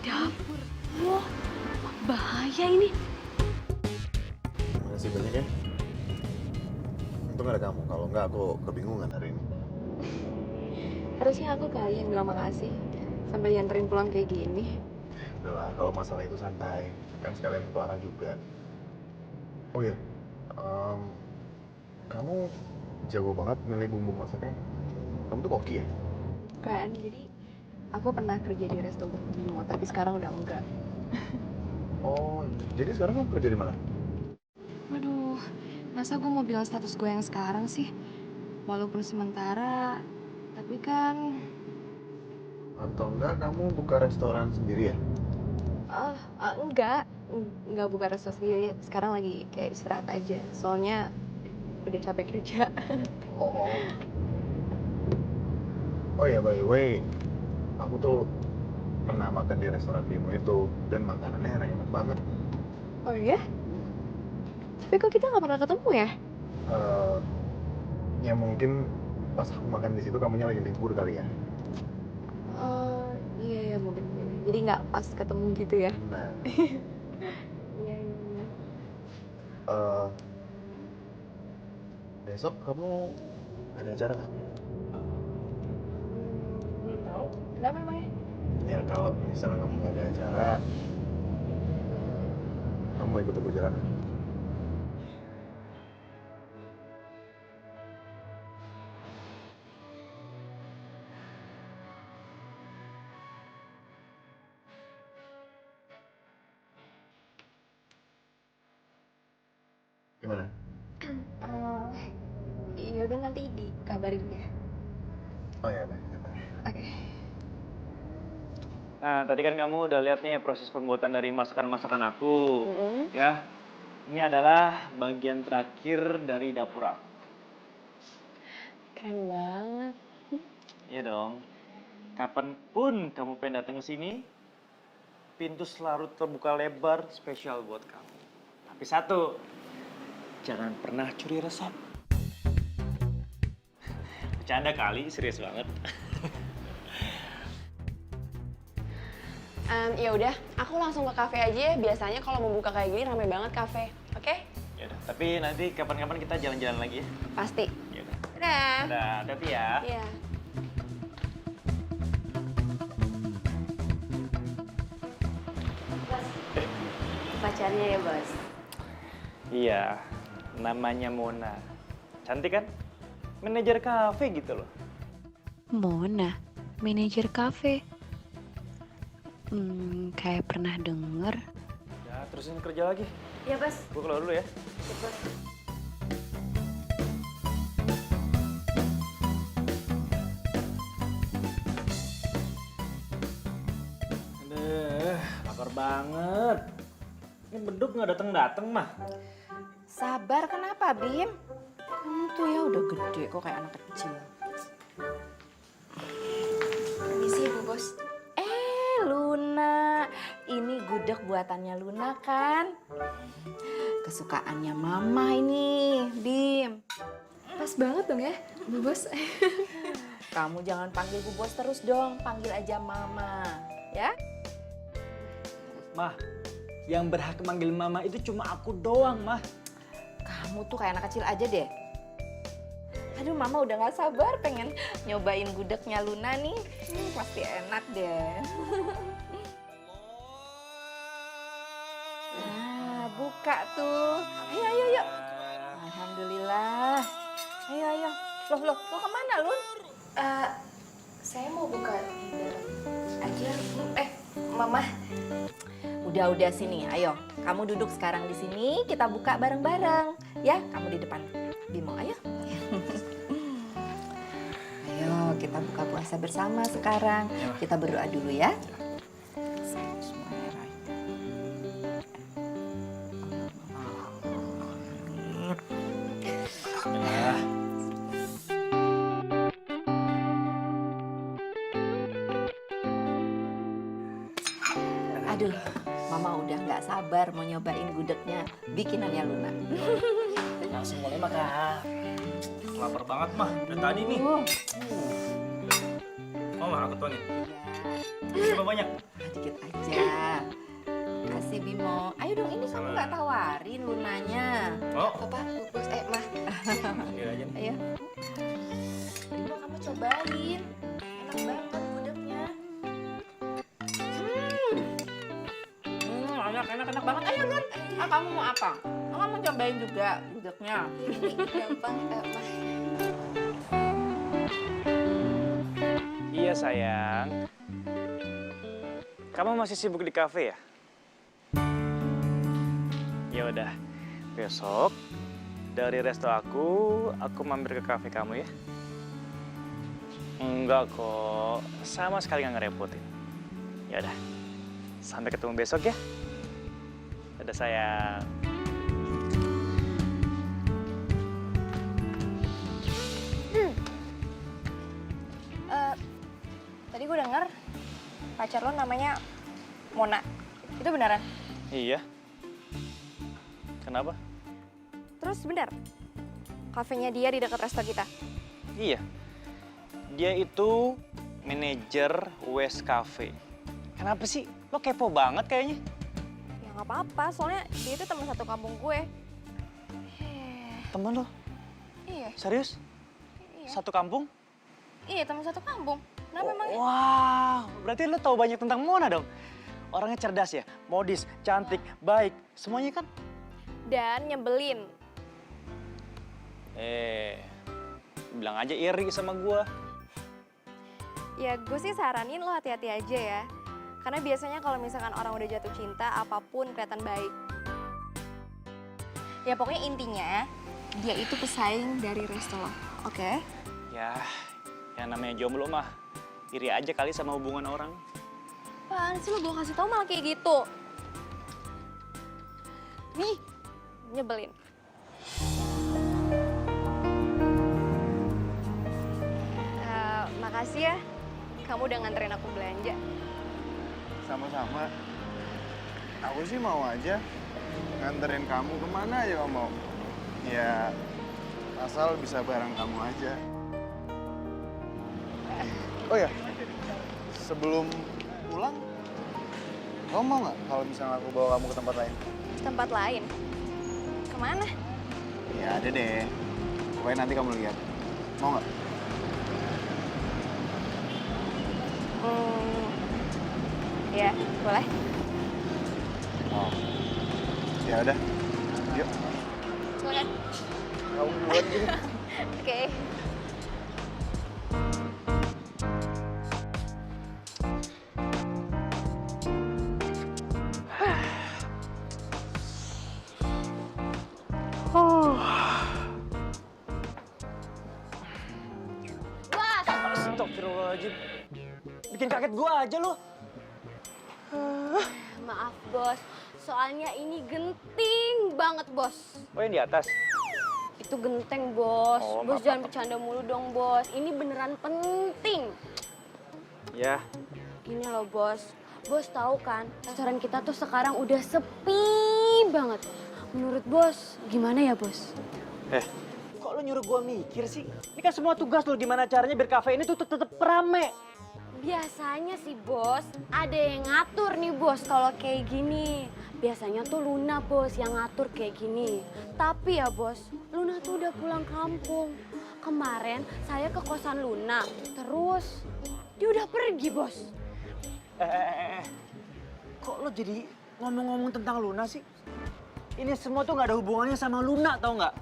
Dapur. Wah, bahaya ini. Makasih banyak ya. untung ada kamu. Kalau nggak aku kebingungan hari ini. Harusnya aku kali yang bilang makasih sampai dianterin pulang kayak gini. Udah lah, kalau masalah itu santai. Kan sekalian petualang juga. Oh iya, kamu jago banget milih bumbu masaknya. Kamu tuh koki ya? Kan, jadi aku pernah kerja di resto Bimo, tapi sekarang udah enggak. Oh, jadi sekarang kamu kerja di mana? Waduh, masa gue mau bilang status gue yang sekarang sih? Walaupun sementara, tapi kan... Atau enggak kamu buka restoran sendiri ya? Enggak buka resto sendiri. Sekarang lagi kayak istirahat aja, soalnya udah capek kerja. Oh ya, by the way, aku tuh pernah makan di restoran Bimo itu dan makanannya enak banget. Oh iya? Tapi kok kita nggak pernah ketemu ya? Ya mungkin pas aku makan di situ kamunya lagi libur kali ya. Iya mungkin. Jadi nggak pas ketemu gitu ya? Nah. Iya. Besok kamu ada acara nggak? Tahu? Kenapa emangnya? Ya kalau misalnya kamu nggak ada acara, kamu ikut aku jalan. Gimana? Iya udah nanti dikabarin ya. Oh ya, baik. Oke. Nah, tadi kan kamu udah lihat nih proses pembuatan dari masakan-masakan aku. Ya, ini adalah bagian terakhir dari dapur aku. Keren banget. Iya dong. Kapanpun kamu pengen datang ke sini, pintu selalu terbuka lebar spesial buat kamu. Tapi satu, jangan pernah curi resep. Bercanda kali, serius banget. Ya udah, aku langsung ke kafe aja ya. Biasanya kalau mau buka kayak gini rame banget kafe. Oke? Ya udah, tapi nanti kapan-kapan kita jalan-jalan lagi ya. Pasti. Ya udah. Dadah. Dadah, hati-hati ya. Iya. Pacarnya ya, Bos? Iya, namanya Mona. Cantik kan? Manajer kafe gitu loh. Mona, manajer kafe. Kayak pernah denger. Ya, terusin kerja lagi. Iya, Bos. Gue keluar dulu ya. Bos. Aduh, lapar banget. Ini beduk nggak datang-datang mah. Sabar, kenapa, Bim? Kamu tuh ya udah gede kok kayak anak kecil. Permisi, Bu Bos. Luna, ini gudeg buatannya Luna kan? Kesukaannya Mama ini, Bim. Pas banget dong ya, Bu Bos. Kamu jangan panggil Bu Bos terus dong, panggil aja Mama, ya? Mah, yang berhak manggil Mama itu cuma aku doang, Mah. Kamu tuh kayak anak kecil aja deh. Aduh, Mama udah gak sabar pengen nyobain gudegnya Luna nih. Pasti enak deh. Nah, buka tuh. Ayo, ayo, yuk. Alhamdulillah. Ayo, ayo. Loh, kemana, Lun? Saya mau buka di dalam aja. Mama. Udah sini, ayo. Kamu duduk sekarang di sini, kita buka bareng-bareng. Ya, kamu di depan. Bimo, ayo. Ayo, kita buka puasa bersama sekarang. Kita berdoa dulu ya. Aduh, Mama udah nggak sabar mau nyobain gudegnya bikinannya Luna. Langsung mulai makan. Lapar banget, Mah. Udah tadi nih. Mau nggak aku tuangin? Coba banyak. Dikit aja. Kasih Bimo. Ayo dong, ini kamu nggak tawarin Lunanya. Oh. Apa, Bu Bos? Mah. Sendiri aja. ya. Coba kamu cobain. Enak banget gudegnya. Enak banget. Ayo Lun, kamu mau apa? Kamu mau cobain juga gudegnya? Gampang, Mah. Iya sayang. Kamu masih sibuk di kafe ya? Ya udah, besok dari resto aku mampir ke kafe kamu ya. Enggak kok, sama sekali nggak ngerepotin. Ya udah, sampai ketemu besok ya. Dadah sayang. Tadi gue denger pacar lo namanya Mona. Itu beneran? Iya. Kenapa? Terus bener? Kafenya dia di dekat resto kita? Iya. Dia itu manajer West Cafe. Kenapa sih? Lo kepo banget kayaknya. Ya nggak apa-apa, soalnya dia itu teman satu kampung gue. Temen lo? Iya. Serius? Iya. Satu kampung? Iya, teman satu kampung. Kenapa emangnya? Wow, berarti lo tahu banyak tentang Mona dong. Orangnya cerdas ya, modis, cantik, baik, semuanya kan? Dan nyebelin. Bilang aja iri sama gua. Ya gue sih saranin lo hati-hati aja ya. Karena biasanya kalau misalkan orang udah jatuh cinta, apapun kelihatan baik. Ya pokoknya intinya, dia itu pesaing dari resto lo, oke? Ya, yang namanya jomblo mah iri aja kali sama hubungan orang. Apaan sih lo gue kasih tau malah kayak gitu? Nih, nyebelin. Makasih ya, kamu udah nganterin aku belanja. Sama-sama. Aku sih mau aja nganterin kamu kemana aja kamu mau. Ya, asal bisa bareng kamu aja. Oh ya, sebelum pulang, kamu mau nggak kalau misalnya aku bawa kamu ke tempat lain? Tempat lain? Kemana? Ya ada deh. Pokoknya nanti kamu lihat. Mau nggak? Ya, boleh. Oh. Ya udah. Yuk. Boleh. Kamu buat gitu. Oke. Astagfirullahaladzim. Bikin kaget gua aja lo. Maaf bos, soalnya ini genting banget bos. Oh yang di atas? Itu genteng bos. Oh, Bos maaf, jangan maaf. bercanda mulu dong bos. Ini beneran penting. Ya. Gini loh bos. Bos tahu kan, restoran kita tuh sekarang udah sepi banget. Menurut bos, gimana ya bos? Kok lo nyuruh gua mikir sih? Ini kan semua tugas lo, gimana caranya biar kafe ini tuh tetep rame. Biasanya sih bos, ada yang ngatur nih bos kalau kayak gini. Biasanya tuh Luna bos yang ngatur kayak gini. Tapi ya bos, Luna tuh udah pulang kampung. Kemarin saya ke kosan Luna, terus dia udah pergi bos. Kok lo jadi ngomong-ngomong tentang Luna sih? Ini semua tuh gak ada hubungannya sama Luna, tau nggak?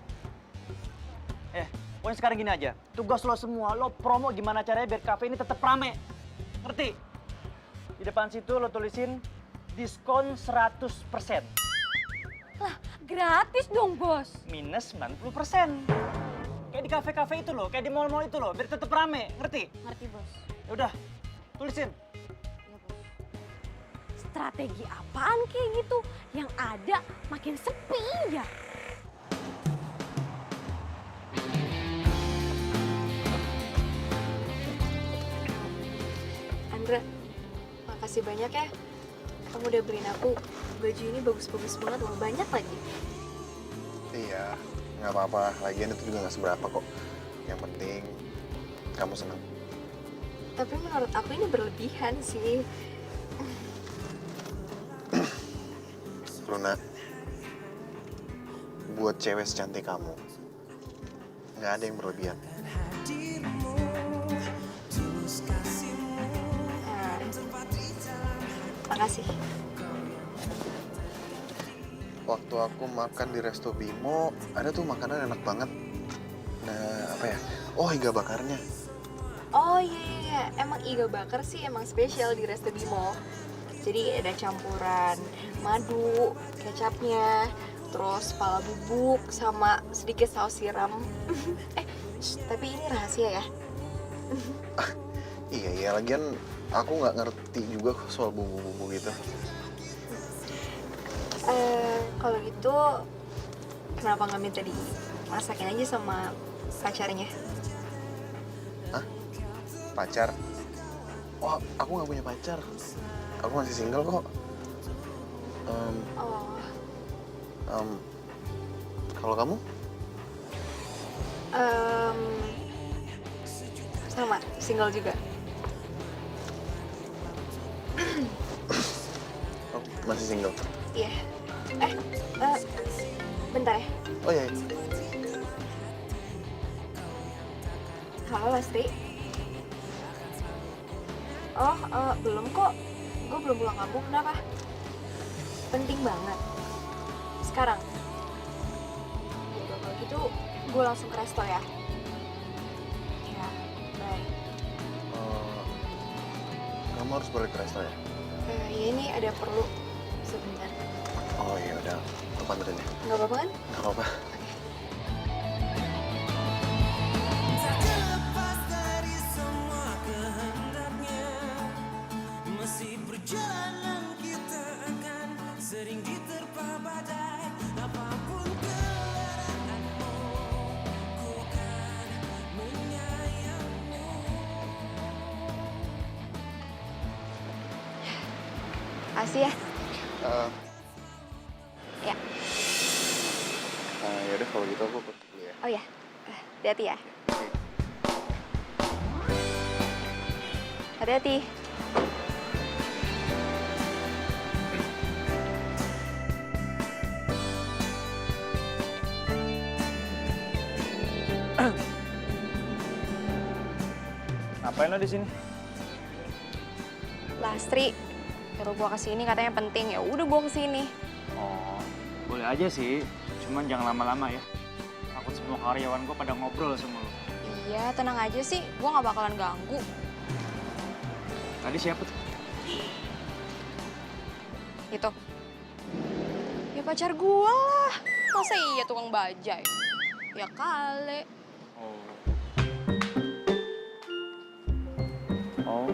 Pokoknya sekarang gini aja, tugas lo semua, lo promo gimana caranya biar kafe ini tetap rame. Ngerti? Di depan situ lo tulisin diskon 100%. Lah, gratis dong bos. Minus 90%. Kayak di kafe-kafe itu loh, kayak di mall-mall itu loh, biar tetap rame. Ngerti? Ngerti bos. Ya udah, tulisin. Strategi apaan kayak gitu? Yang ada makin sepi ya. Andra, makasih banyak ya. Kamu udah beliin aku baju ini bagus-bagus banget loh, banyak lagi. Iya, nggak apa-apa. Lagian itu juga nggak seberapa kok. Yang penting kamu senang. Tapi menurut aku ini berlebihan sih. Luna, buat cewek secantik kamu, nggak ada yang berlebihan. Makasih. Waktu aku makan di Resto Bimo, ada tuh makanan enak banget. Nah, apa ya? Oh, iga bakarnya. Oh iya, emang iga bakar sih emang spesial di Resto Bimo. Jadi ada campuran madu, kecapnya, terus pala bubuk, sama sedikit saus siram. Tapi ini rahasia ya. Iya, lagian aku nggak ngerti juga soal bumbu-bumbu gitu. Kalau gitu, kenapa nggak minta dimasakin aja sama pacarnya? Hah? Pacar? Oh, aku nggak punya pacar. Aku masih single kok. Kalau kamu? Sama, single juga. Oh, masih single? Iya. Bentar ya. Oh iya. Halo Lesti. Oh, belum kok. Gue belum pulang kampung. Kenapa? Penting banget. Sekarang. Yaudah, kalau gitu gue langsung ke resto ya. Ya, bye. Kamu harus balik ke resto ya? Ya ini ada perlu sebentar. Oh iya, udah. Aku panterin ya. Nggak apa-apa kan? Nggak apa-apa. Tak terlepas dari semua kehendaknya, masih perjalanan kita akan sering diterpa badai. Apapun kelaranganmu, ku akan menyayangmu. Kasih ya. Ya. Yaudah kalau gitu aku pergi dulu ya. Oh ya. Hati-hati ya. Hati-hati. Ngapain lo di sini? Lastri, nyuruh gua kesini katanya penting. Ya udah gua kesini. Oh, boleh aja sih. Cuman jangan lama-lama ya. Takut semua karyawan gue pada ngobrol sama lo. Iya, tenang aja sih. Gua nggak bakalan ganggu. Tadi siapa tuh? Itu. Ya pacar gua lah. Masa iya tukang bajai? Ya kali. Oh,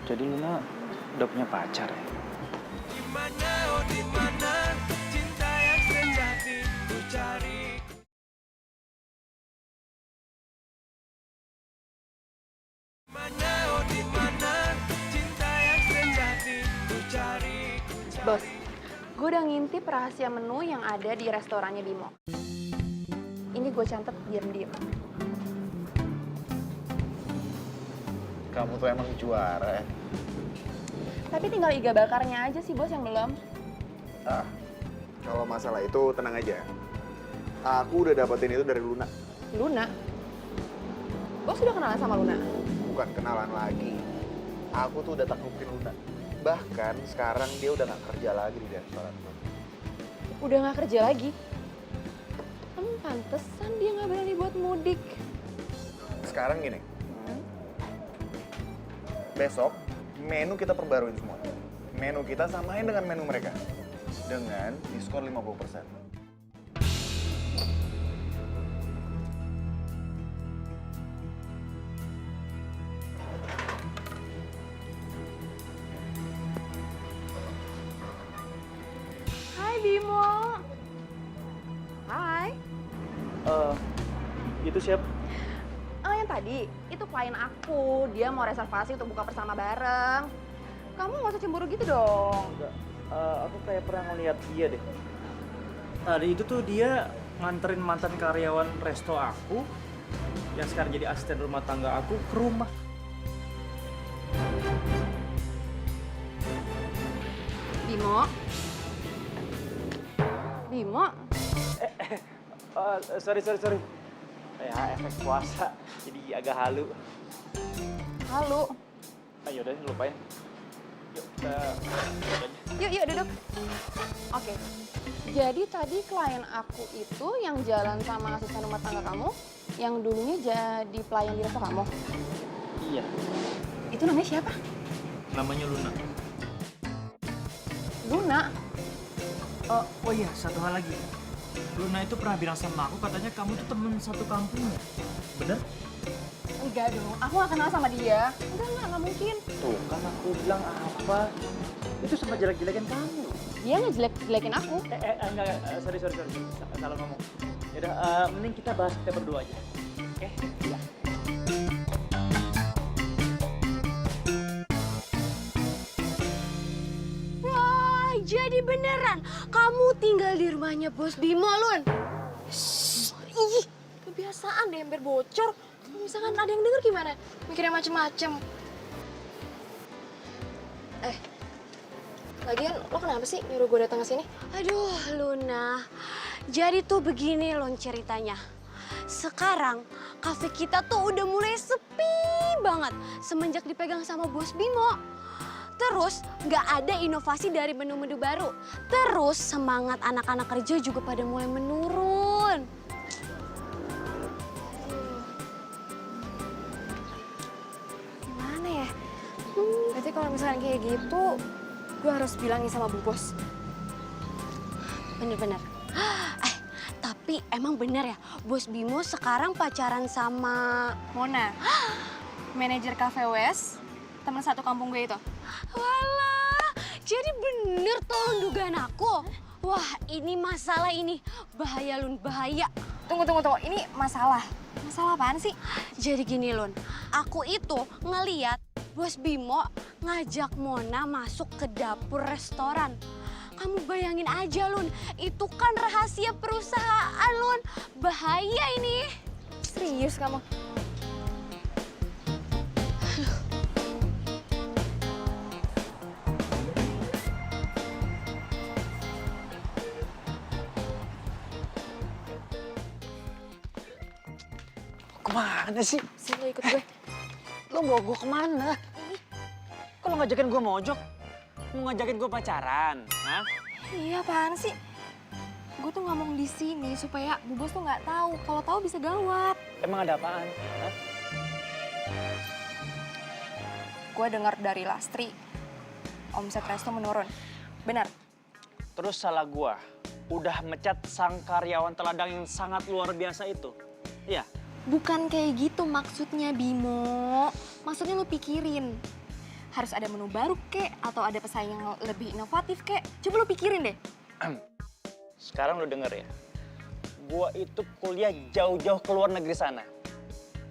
jadi Luna udah punya pacar ya? Dimana, oh dimana, cinta yang sejati ku cari. Dimana, oh dimana, cinta yang sejati ku cari. Bos, gue udah ngintip rahasia menu yang ada di restorannya Bimo. Ini gue catat diam-diam. Kamu tuh emang juara ya. Tapi tinggal iga bakarnya aja sih bos yang belum. Kalau masalah itu tenang aja. Aku udah dapetin itu dari Luna. Luna? Bos udah kenalan sama Luna? Bukan kenalan lagi. Aku tuh udah taklukin Luna. Bahkan sekarang dia udah gak kerja lagi di restoran. Udah gak kerja lagi? Pantesan dia gak berani buat mudik. Sekarang gini. Besok menu kita perbaruin semua. Menu kita samain dengan menu mereka. Dengan diskon 50%. Hai Bimo. Hai. Itu siapa? Yang tadi, itu klien aku. Dia mau reservasi untuk buka bersama bareng. Kamu gak usah cemburu gitu dong. Enggak, aku kayak pernah ngeliat dia deh. Tadi itu tuh dia nganterin mantan karyawan resto aku yang sekarang jadi asisten rumah tangga aku ke rumah. Bimo? Bimo? Sorry. Ya, efek puasa. Jadi agak halu. Halu. Ayo udah lupain. Yuk, kita Yuk duduk. Oke. Jadi tadi klien aku itu yang jalan sama asisten rumah tangga kamu, yang dulunya jadi pelayan di resto kamu. Iya. Itu namanya siapa? Namanya Luna. Luna. Oh iya, satu hal lagi. Luna itu pernah bilang sama aku katanya kamu tuh temen satu kampungnya. Bener? Enggak dong, aku gak kenal sama dia. Enggak mungkin. Tuh kan aku bilang apa? Itu sama jelek-jelekin kamu. Dia ngejelek-jelekin aku. Enggak, sorry. Salah ngomong. Yaudah, mending kita bahas kita berdua aja. Oke? Iya. Wah, jadi beneran kamu tinggal di rumahnya Bos Bimo, Lun. Ih, kebiasaan deh hampir bocor. Kalau misalkan ada yang denger gimana? Mikirnya macem-macem. Lagian lo kenapa sih nyuruh gue datang ke sini? Aduh, Luna. Jadi tuh begini Lun ceritanya. Sekarang kafe kita tuh udah mulai sepi banget semenjak dipegang sama Bos Bimo. Terus nggak ada inovasi dari menu-menu baru. Terus semangat anak-anak kerja juga pada mulai menurun. Gimana ya? Berarti kalau misalkan kayak gitu, gue harus bilangin sama Bu Bos. Bener-bener. Tapi emang bener ya, Bos Bimo sekarang pacaran sama Mona, manajer Cafe West, teman satu kampung gue itu. Walah, jadi bener tuh dugaan aku. Wah, ini masalah ini. Bahaya, Lun, bahaya. Tunggu. Ini masalah. Masalah apaan sih? Jadi gini, Lun. Aku itu ngeliat Bos Bimo ngajak Mona masuk ke dapur restoran. Kamu bayangin aja, Lun. Itu kan rahasia perusahaan, Lun. Bahaya ini. Serius kamu? Kemana sih? Sini lo ikut gue. Lo bawa gue kemana? Kok lo ngajakin gue mojok? Mau ngajakin gue pacaran? Hah? Iya, apaan sih? Gue tuh ngomong di sini supaya Bu Bos tuh nggak tahu. Kalau tahu bisa gawat. Emang ada apaan? Hah? Gue dengar dari Lastri, omset resto menurun. Benar? Terus salah gue, udah mecat sang karyawan teladang yang sangat luar biasa itu. Iya? Bukan kayak gitu maksudnya, Bimo. Maksudnya lo pikirin. Harus ada menu baru kek, atau ada pesaing yang lebih inovatif kek. Coba lo pikirin deh. Sekarang lo denger ya. Gua itu kuliah jauh-jauh ke luar negeri sana.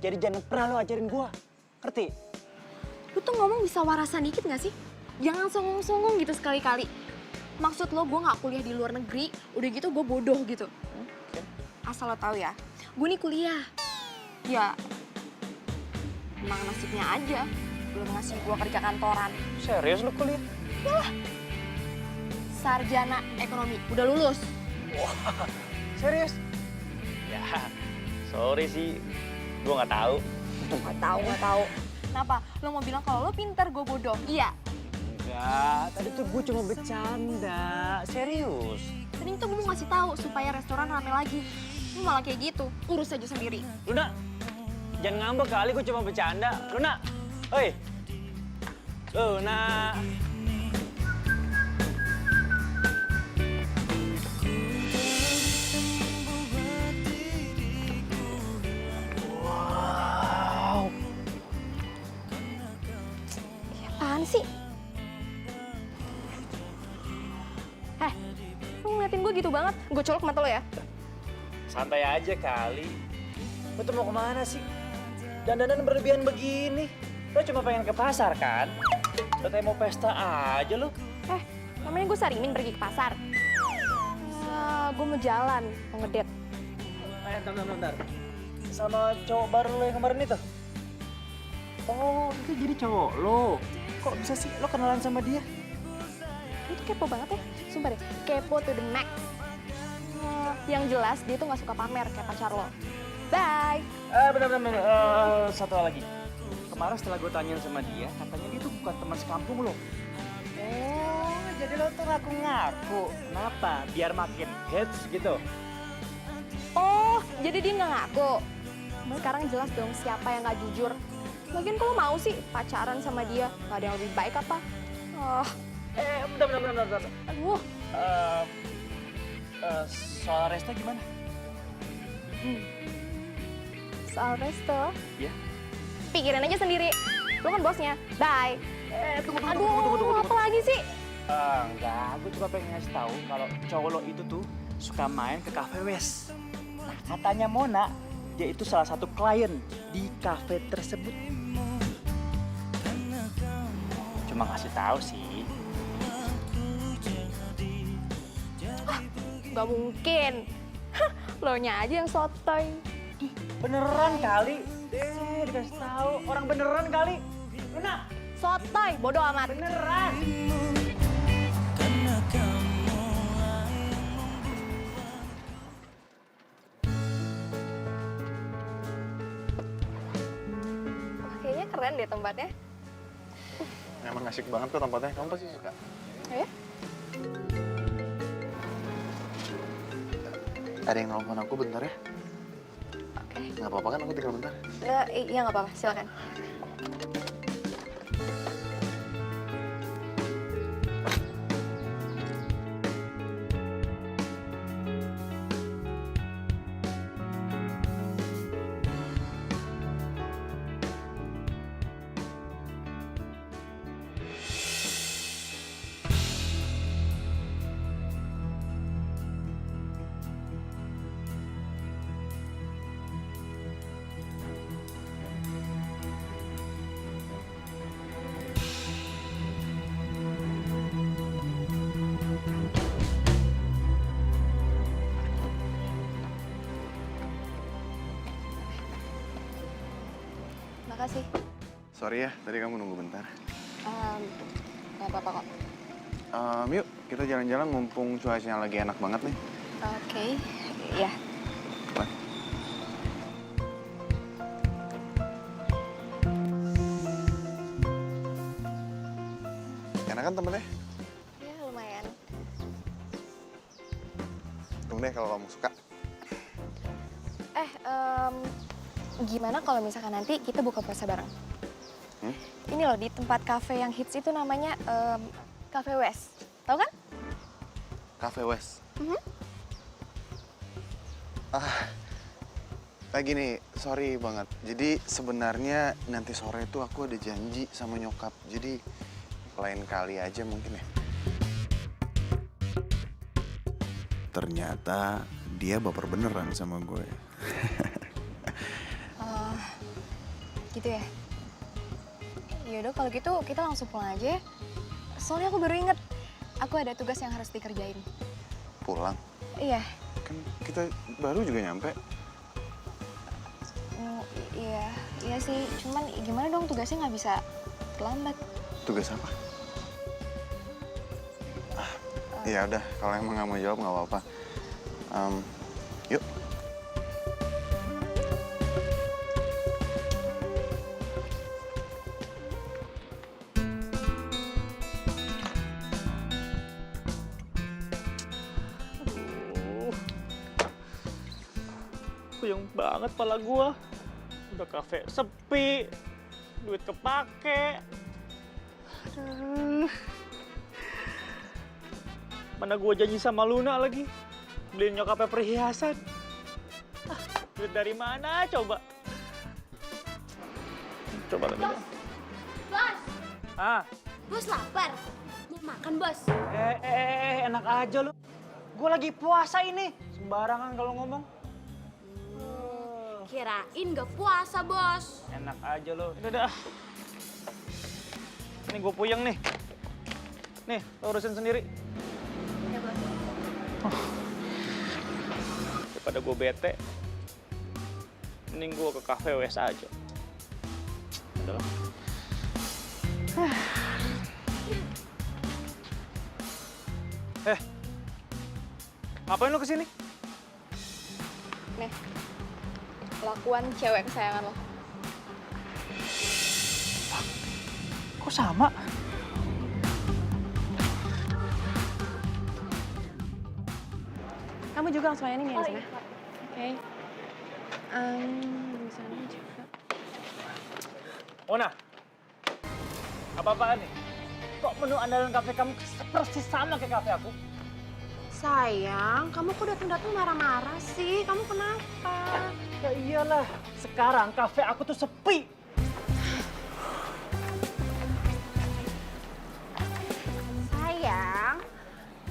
Jadi jangan pernah lo ajarin gua. Ngerti? Lo tuh ngomong bisa warasan dikit gak sih? Jangan songong-songong gitu sekali-kali. Maksud lo gue gak kuliah di luar negeri, udah gitu gue bodoh gitu. Asal lo tahu ya, gue nih kuliah. Ya, emang nasibnya aja. Belum ngasih gue kerja kantoran. Serius lo kuliah? Yalah. Sarjana ekonomi, udah lulus. Wah, serius? Ya, sorry sih, gue nggak tahu. Nggak tahu. Kenapa? Lo mau bilang kalau lo pintar, gue bodoh? Iya. Enggak, tadi tuh gue cuma bercanda. Serius. Tadi tuh gue mau ngasih tahu supaya restoran rame lagi. Lo malah kayak gitu, urus aja sendiri. Luna, jangan ngambek kali, gue cuma bercanda. Luna, oi. Luna. Wow. Apaan sih? Lu ngeliatin gue gitu banget? Gue colok mata lo ya? Santai aja kali. Lo tuh mau kemana sih? Dandanan berlebihan begini. Lo cuma pengen ke pasar kan? Lo kayak mau pesta aja lo. Namanya gue Sarimin pergi ke pasar. Gue mau jalan, mau ngedate. Bentar. Sama cowok baru lo yang kemarin itu? Oh, itu jadi cowok lo. Kok bisa sih lo kenalan sama dia? Itu kepo banget ya, sumpah deh. Kepo to the max. Yang jelas dia tuh gak suka pamer kayak pacar lo. Bye. Benar-benar. Satu hal lagi. Kemarin setelah gue tanyain sama dia, katanya dia tuh bukan teman sekampung lo. Oh, jadi lo tuh ngaku-ngaku. Kenapa? Biar makin hits gitu. Oh, jadi dia nggak ngaku. Sekarang jelas dong siapa yang nggak jujur. Lagian kalau mau sih pacaran sama dia, nggak ada yang lebih baik apa? Oh. Bentar. Aduh. Soal Resto gimana? Soal Resto? Iya. Pikirin aja sendiri. Lu kan bosnya. Bye. Tunggu. Apa lagi sih? Enggak, gue cuma pengen ngasih tahu kalau cowok lo itu tuh suka main ke Cafe West. Nah, katanya Mona, dia itu salah satu klien di cafe tersebut. Cuma ngasih tahu sih. Gak mungkin. Lo nya aja yang sotoy. Beneran kali. Dikasih tahu orang beneran kali. Luna. Sotoy, bodoh amat. Beneran. Kayaknya keren deh tempatnya. Emang asik banget kok tempatnya, kamu pasti suka. Ya? Ada yang nelfon aku bentar ya? Oke. Nggak apa-apa kan aku tinggal bentar? Iya nggak apa-apa, silakan. Makasih. Sorry ya, tadi kamu nunggu bentar. Nggak apa-apa kok. Yuk, kita jalan-jalan mumpung cuacanya lagi enak banget nih. Oke, ya. Enak kan tempatnya? Ya lumayan. Tunggu deh kalau kamu suka. Gimana kalau misalkan nanti kita buka puasa bareng? Ini loh, di tempat kafe yang hits itu namanya Cafe West. Tahu kan? Cafe West? Gini, sorry banget. Jadi sebenarnya nanti sore itu aku ada janji sama nyokap. Jadi lain kali aja mungkin ya. Ternyata dia baper beneran sama gue. Gitu ya? Yaudah kalau gitu kita langsung pulang aja ya. Soalnya aku baru inget, aku ada tugas yang harus dikerjain. Pulang? Iya. Kan kita baru juga nyampe. Iya sih. Cuman gimana dong tugasnya nggak bisa terlambat. Tugas apa? Ya udah, kalau emang nggak mau jawab nggak apa-apa. Yuk. Puyeng banget pala gua. Udah kafe sepi, duit kepake. Aduh. Mana gua janji sama Luna lagi, beliin nyokapnya perhiasan. Duit dari mana coba? Coba lagi. Bos, Bos lapar. Mau makan, Bos? Enak aja lu. Gua lagi puasa ini. Sembarangan kalau ngomong. Kirain gak puasa, Bos. Enak aja lo. Udah. Ini gue puyeng nih. Nih, lo urusin sendiri. Ya, Bos. Daripada gue bete, mending gue ke Cafe West aja. Udah lah. Ngapain lo kesini? Nih. kelakuan cewek kesayangan lo. Kok sama? Kamu juga langsung layanin ya di sana? Oke. Di sana juga. Mona, apa-apaan nih? Kok menu andalan kafe kamu persis sama kayak kafe aku? Sayang, kamu kok datang-datang marah-marah sih? Kamu kenapa? Ya iyalah, sekarang kafe aku tuh sepi. Sayang,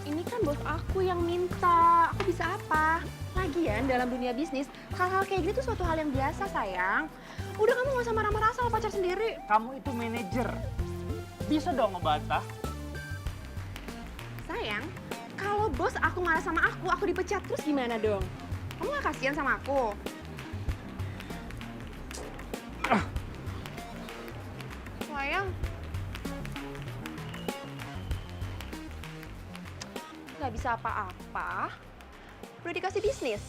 ini kan bos aku yang minta. Aku bisa apa? Lagian dalam dunia bisnis, hal-hal kayak gini tuh suatu hal yang biasa, sayang. Udah kamu gak usah marah-marah sama pacar sendiri. Kamu itu manajer. Bisa dong ngebantah. Sayang, kalau bos aku marah sama aku dipecat terus gimana dong? Kamu gak kasihan sama aku? Sayang. Gak bisa apa-apa. Udah dikasih bisnis.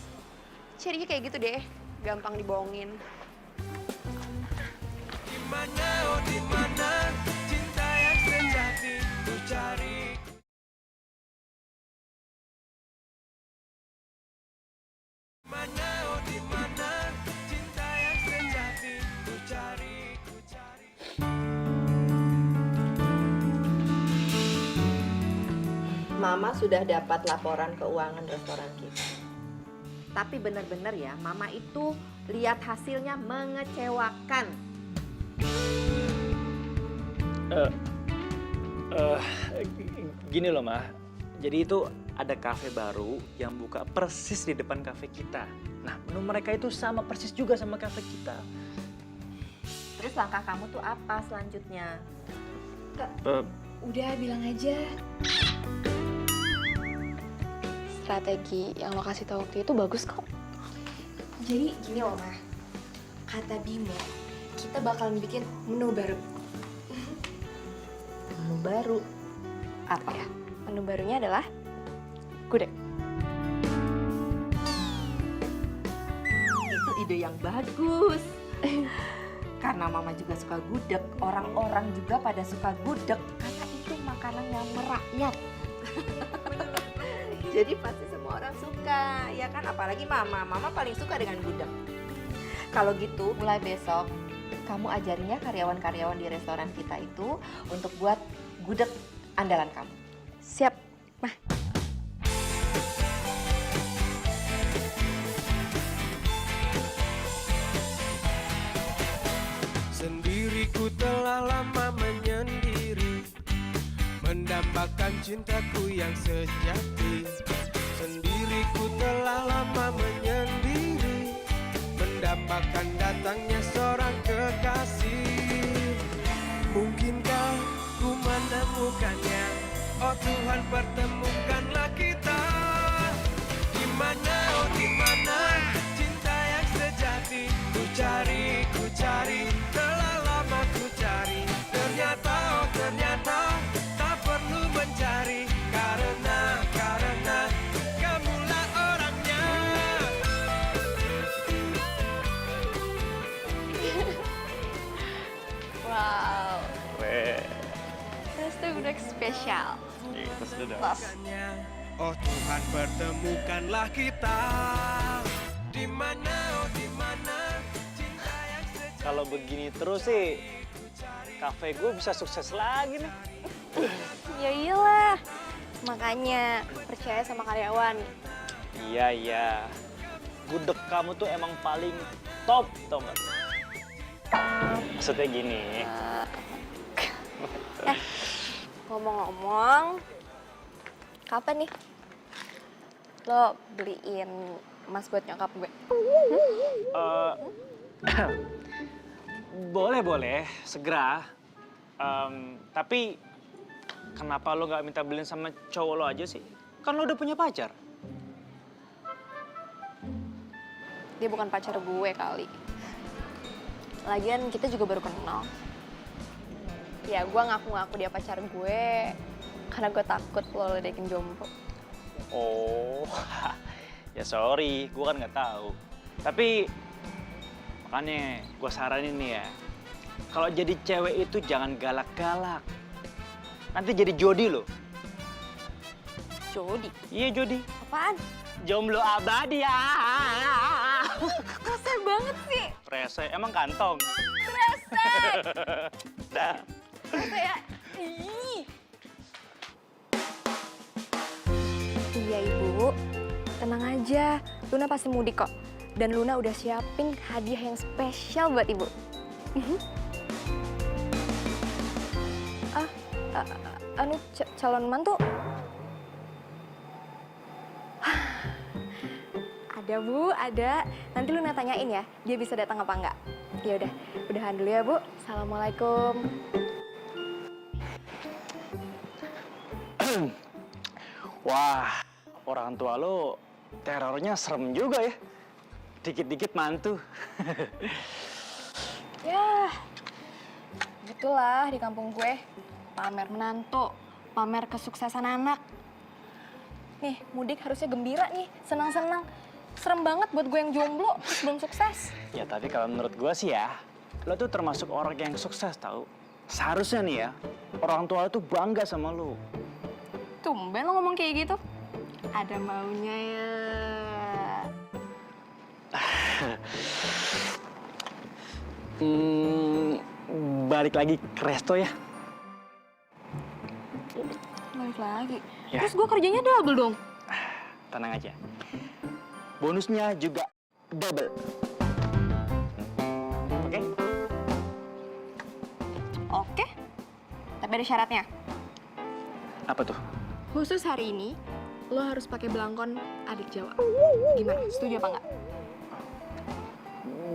Jadinya kayak gitu deh, gampang dibohongin. Dimana, oh dimana cinta yang sejati ku cari. Dimana, oh dimana cinta yang sejati ku cari, ku cari. Mama sudah dapat laporan keuangan restoran kita. Tapi benar-benar ya, Mama itu lihat hasilnya mengecewakan. Gini loh, Ma. Jadi itu ada kafe baru yang buka persis di depan kafe kita. Nah, menu mereka itu sama persis juga sama kafe kita. Terus langkah kamu tuh apa selanjutnya? Udah bilang aja. Strategi yang lo kasih tau waktu itu bagus kok. Jadi gini loh, Ma. Kata Bimo, kita bakalan bikin menu baru. Menu baru? Apa ya? Menu barunya adalah gudeg. Itu ide yang bagus. Karena Mama juga suka gudeg, orang-orang juga pada suka gudeg. Karena itu makanan yang merakyat. Jadi pasti semua orang suka, ya kan? Apalagi Mama paling suka dengan gudeg. Kalau gitu, mulai besok kamu ajarinya karyawan-karyawan di restoran kita itu untuk buat gudeg andalan kamu. Siap, Mah. Sendiriku telah lama menyendiri, mendambakan cintaku yang sejati. Sendiriku telah lama menyendiri, mendambakan datangnya seorang kekasih. Mungkinkah ku menemukannya? Oh Tuhan, pertemukanlah kita. Dimana, oh dimana cinta yang sejati ku cari, telah lama ku cari. Ternyata, oh ternyata tak perlu mencari, karena kamulah orangnya. Wow, Weh, resto gudeg spesial. itu sudah. Oh Tuhan, pertemukanlah kita. Dimana, oh dimana cinta yang sejati. Kalau begini terus sih, kafe gue bisa sukses lagi nih. Ya iyalah, makanya percaya sama karyawan. Iya. Gudeg kamu tuh emang paling top, tau gak? Maksudnya gini. Ngomong-ngomong, kapan nih lo beliin emas buat nyokap gue? Boleh, segera. Tapi kenapa lo gak minta beliin sama cowok lo aja sih? Kan lo udah punya pacar. Dia bukan pacar gue kali. Lagian kita juga baru kenal. Ya gue ngaku-ngaku dia pacar gue karena gue takut lo ledekin jomblo. Oh, ya sorry, gue kan nggak tahu. Tapi Makanya gue saranin nih ya, kalau jadi cewek itu jangan galak-galak. Nanti jadi jodi loh. Jodi? Iya jodi. Apaan? Jomblo abadi ya. Rese banget sih. Rese, emang kantong. Rese. Dah. Rese ya. Ih. Iya Ibu, tenang aja. Luna pasti mudik kok. Dan Luna udah siapin hadiah yang spesial buat Ibu. Calon mantu? Ada Bu, ada. Nanti Luna tanyain ya, dia bisa datang apa enggak. Ya udah, udahan dulu ya Bu. Assalamualaikum. Wah, orang tua lo terornya serem juga ya. Dikit-dikit mantu. Ya, gitulah di kampung gue. Pamer menantu, pamer kesuksesan anak. Nih, mudik harusnya gembira nih, senang-senang. Serem banget buat gue yang jomblo, terus belum sukses. Ya tapi kalau menurut gue sih ya, lo tuh termasuk orang yang sukses tau. Seharusnya nih ya, orang tua lo tuh bangga sama lo. Tumben lo ngomong kayak gitu. Ada maunya ya. Balik lagi ke resto ya. Balik lagi? Ya. Terus gue kerjanya double dong? Tenang aja. Bonusnya juga double. Oke? Oke. Tapi ada syaratnya. Apa tuh? Khusus hari ini, lo harus pakai belangkon adik Jawa. Gimana? Setuju apa enggak?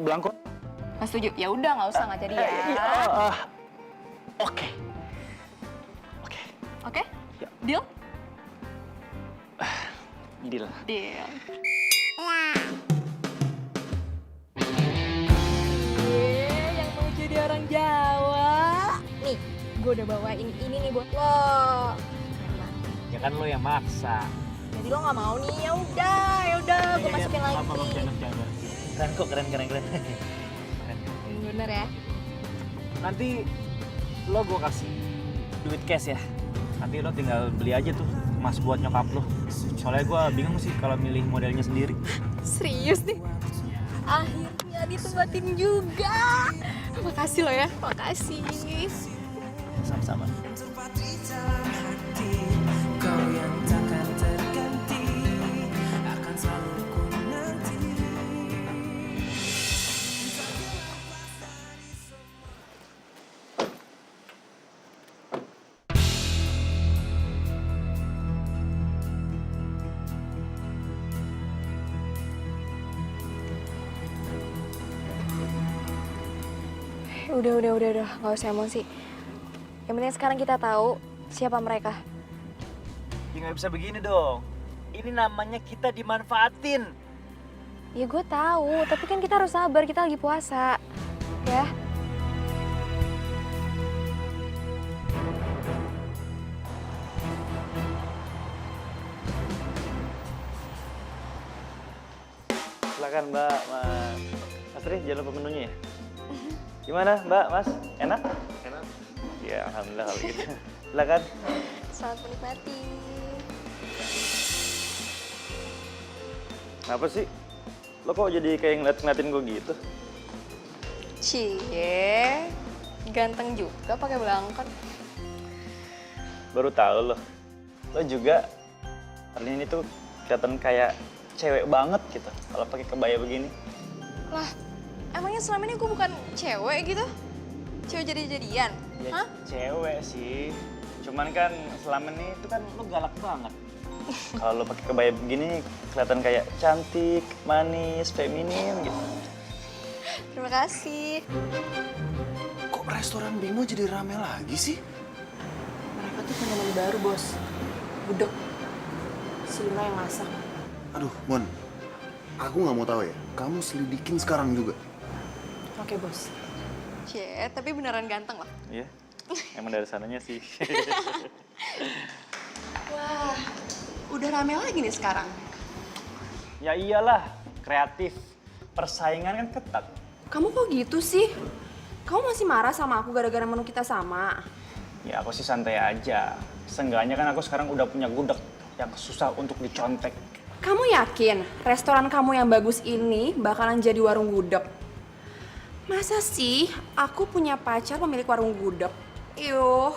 Belangkon? Nggak setuju? Ya udah, nggak usah, nggak jadi ya. Oke. Oke? Ya. Deal? Deal. Deal. Yang mau jadi orang Jawa. Nih, gue udah bawain ini nih buat lo. Ya kan lo yang maksa. Jadi lo nggak mau nih? Ya udah, gue masukin lagi. Keren kok, keren. Bener ya? Nanti lo gue kasih duit cash ya. Nanti lo tinggal beli aja tuh emas buat nyokap lo. Soalnya gue bingung sih kalau milih modelnya sendiri. Serius nih? Akhirnya ditempatin juga. Makasih lo ya, makasih. Sama-sama. Kau yang takkan terganti akan selalu ku nanti. Udah, nggak usah emosi. Yang penting sekarang kita tahu siapa mereka. Ya nggak bisa begini dong. Ini namanya kita dimanfaatin. Ya gue tahu, tapi kan kita harus sabar, kita lagi puasa. Ya. Silakan Mbak, Mas Tri, jangan lupa menunya ya. Gimana Mbak, Mas? Enak? Enak. Ya, alhamdulillah kalau gitu. Silakan. Selamat menikmati. Kenapa sih? Lo kok jadi kayak ngeliatin gue gitu? Cie, ganteng juga pakai belangkon. Baru tahu lo. Lo juga hari ini tuh kelihatan kayak cewek banget gitu kalau pakai kebaya begini. Lah, emangnya selama ini gue bukan cewek gitu? Cewek jadi-jadian? Ya, Hah? cewek sih. Cuman kan selama ini itu kan lo galak banget. Kalau lo pakai kebaya begini kelihatan kayak cantik, manis, feminin gitu. Terima kasih. Kok restoran Bimo jadi rame lagi sih? Mereka tuh punya menu baru, Bos. Gudeg. Si Luna yang masak. Aduh, Mon. Aku nggak mau tahu ya. Kamu selidikin sekarang juga. Oke, Bos. Cie, tapi beneran ganteng loh. Iya, emang dari sananya sih. Wah, udah rame lagi nih sekarang. Ya iyalah, kreatif. Persaingan kan ketat. Kamu kok gitu sih? Kamu masih marah sama aku gara-gara menu kita sama? Ya aku sih santai aja. Seenggaknya kan aku sekarang udah punya gudeg yang susah untuk dicontek. Kamu yakin restoran kamu yang bagus ini bakalan jadi warung gudeg? Masa sih aku punya pacar pemilik warung gudeg? Yuh.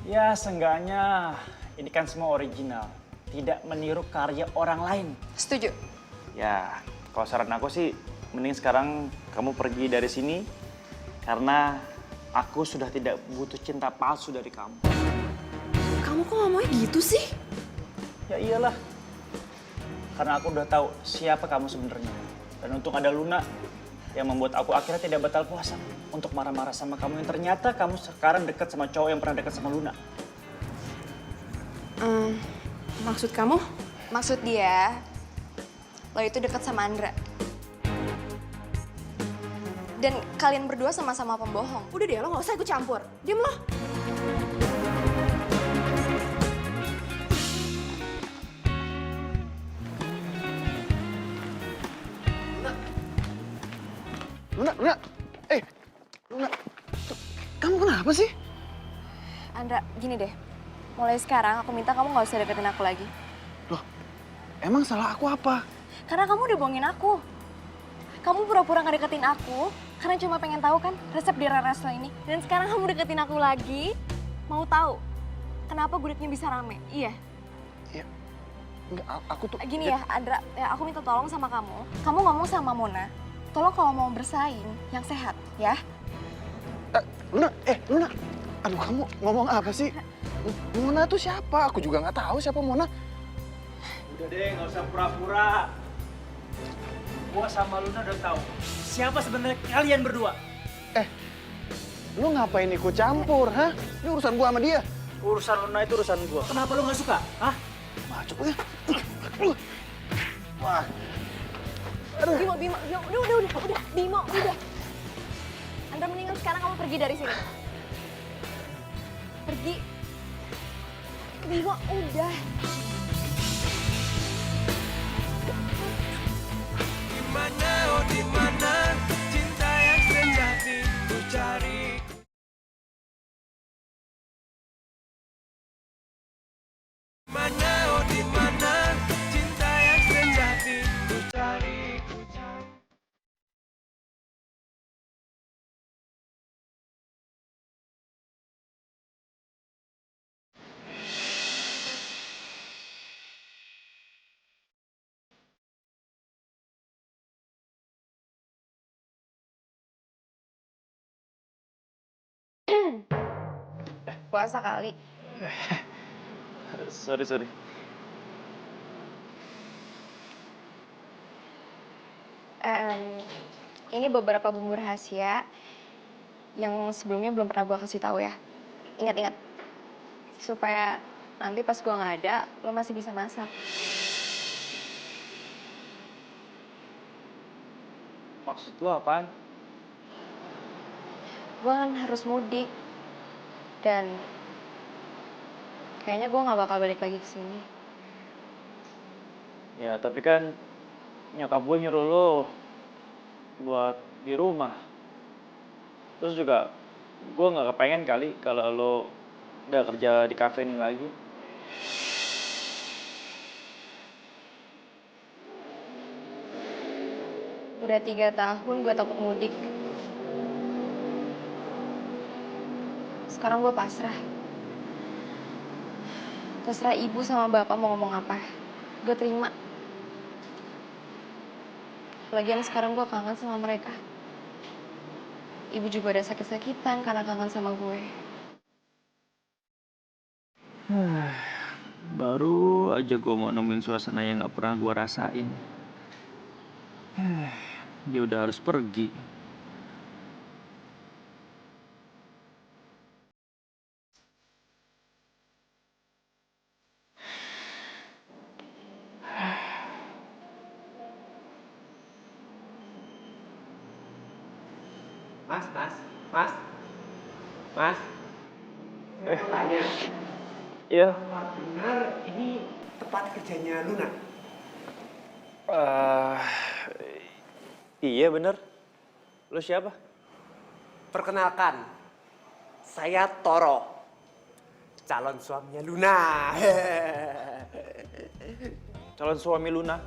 Ya seenggaknya ini kan semua original. Tidak meniru karya orang lain. Setuju. Ya kalau saran aku sih mending sekarang kamu pergi dari sini. Karena aku sudah tidak butuh cinta palsu dari kamu. Kamu kok ngomongnya gitu sih? Ya iyalah. Karena aku udah tahu siapa kamu sebenarnya. Dan untung ada Luna yang membuat aku akhirnya tidak batal puasa untuk marah-marah sama kamu yang ternyata kamu sekarang dekat sama cowok yang pernah dekat sama Luna. Maksud kamu? Maksud dia, lo itu dekat sama Andra. Dan kalian berdua sama-sama pembohong. Udah deh, lo gak usah ikut campur. Diam lo. Luna, Luna, Luna, kamu kenapa sih? Andra, gini deh. Mulai sekarang aku minta kamu gak usah deketin aku lagi. Loh, emang salah aku apa? Karena kamu udah bohongin aku. Kamu pura-pura gak deketin aku karena cuma pengen tahu kan resep di resto ini. Dan sekarang kamu deketin aku lagi, mau tahu kenapa gudegnya bisa rame? Iya. Ya, enggak, aku tuh... Gini ya, Andra, ya aku minta tolong sama kamu. Kamu ngomong sama Mona, tolong kalau mau bersaing yang sehat, ya. Luna, Luna, aduh kamu ngomong apa sih? Mona tuh siapa? Aku juga nggak tahu siapa Mona. Udah deh, nggak usah pura-pura. Gua sama Luna udah tahu siapa sebenarnya kalian berdua. Lu ngapain ikut campur, hah? Ini urusan gua sama dia. Urusan Luna itu urusan gua. Kenapa lu nggak suka? Hah? Macet ya. Wah. Bimo, udah, Bimo, udah. Andra mendingan sekarang kamu pergi dari sini. Pergi. Bimo, udah. Dimana, oh dimana cinta yang sejati ku cari. Dimana, oh dimana cinta yang sejati ku cari. Puasa kali. Sorry. Ini beberapa bumbu rahasia yang sebelumnya belum pernah gue kasih tahu ya. Ingat-ingat. Supaya nanti pas gue nggak ada, lo masih bisa masak. Maksud lu apaan? Gue kan harus mudik. Dan kayaknya gue nggak bakal balik lagi ke sini. Ya tapi kan nyokap gue nyuruh lo buat di rumah. Terus juga gue nggak kepengen kali kalau lo nggak kerja di kafe ini lagi. Udah 3 tahun gue takut mudik. Sekarang gue pasrah. Terserah ibu sama bapak mau ngomong apa. Gue terima. Lagian sekarang gue kangen sama mereka. Ibu juga udah sakit-sakitan karena kangen sama gue. Baru aja gue mau nemuin suasana yang gak pernah gue rasain. Dia udah harus pergi. Mas. Tanya. Iya. Benar, ini tempat kerjanya Luna. Iya bener. Lo siapa? Perkenalkan, saya Toro, calon suaminya Luna. Calon suami Luna.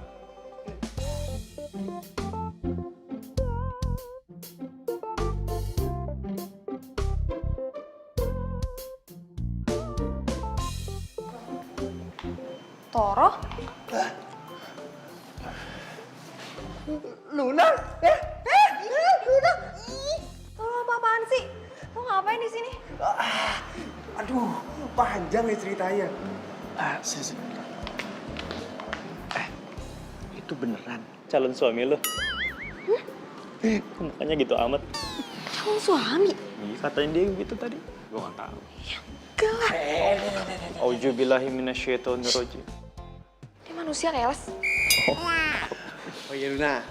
Toro? Luna? Luna! Ih, Toro apa-apaan sih? Lo ngapain di sini? Aduh, panjang ya ceritanya. Sisi. Itu beneran. Calon suami lo. Makanya gitu amat. Calon suami? Iya, katanya dia gitu tadi. Gue gak tahu. Enggak lah. Auzubillahi minasyaitonirrajim. Dia manusia, Keles. Oh iya Luna,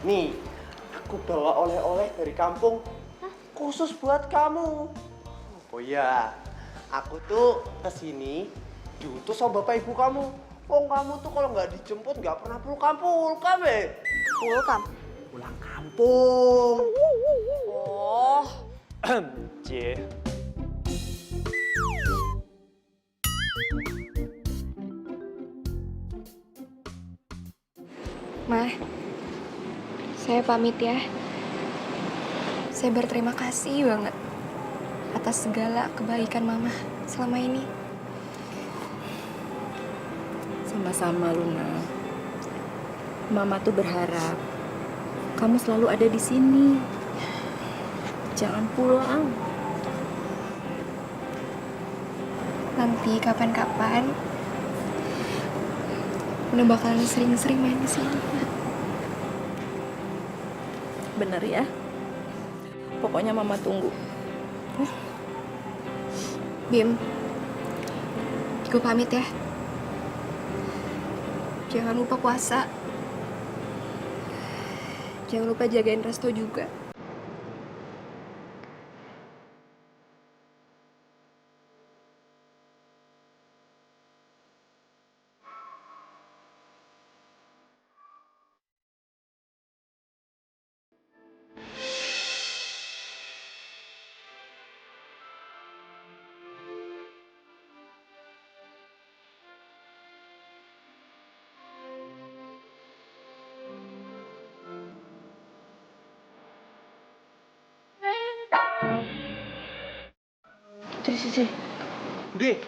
nih aku bawa oleh-oleh dari kampung khusus buat kamu. Oh iya, aku tuh kesini diutus sama bapak ibu kamu. Oh kamu tuh kalau nggak dijemput nggak pernah pulang ya? Pulang kampung. Oh. Cie. Ma, saya pamit ya. Saya berterima kasih banget atas segala kebaikan Mama selama ini. Sama-sama Luna. Mama tuh berharap kamu selalu ada di sini. Jangan pulang. Nanti kapan-kapan udah bakalan sering-sering main di sini. Bener ya? Pokoknya Mama tunggu. Bim, gue pamit ya. Jangan lupa puasa. Jangan lupa jagain Resto juga. Sisi. Bude,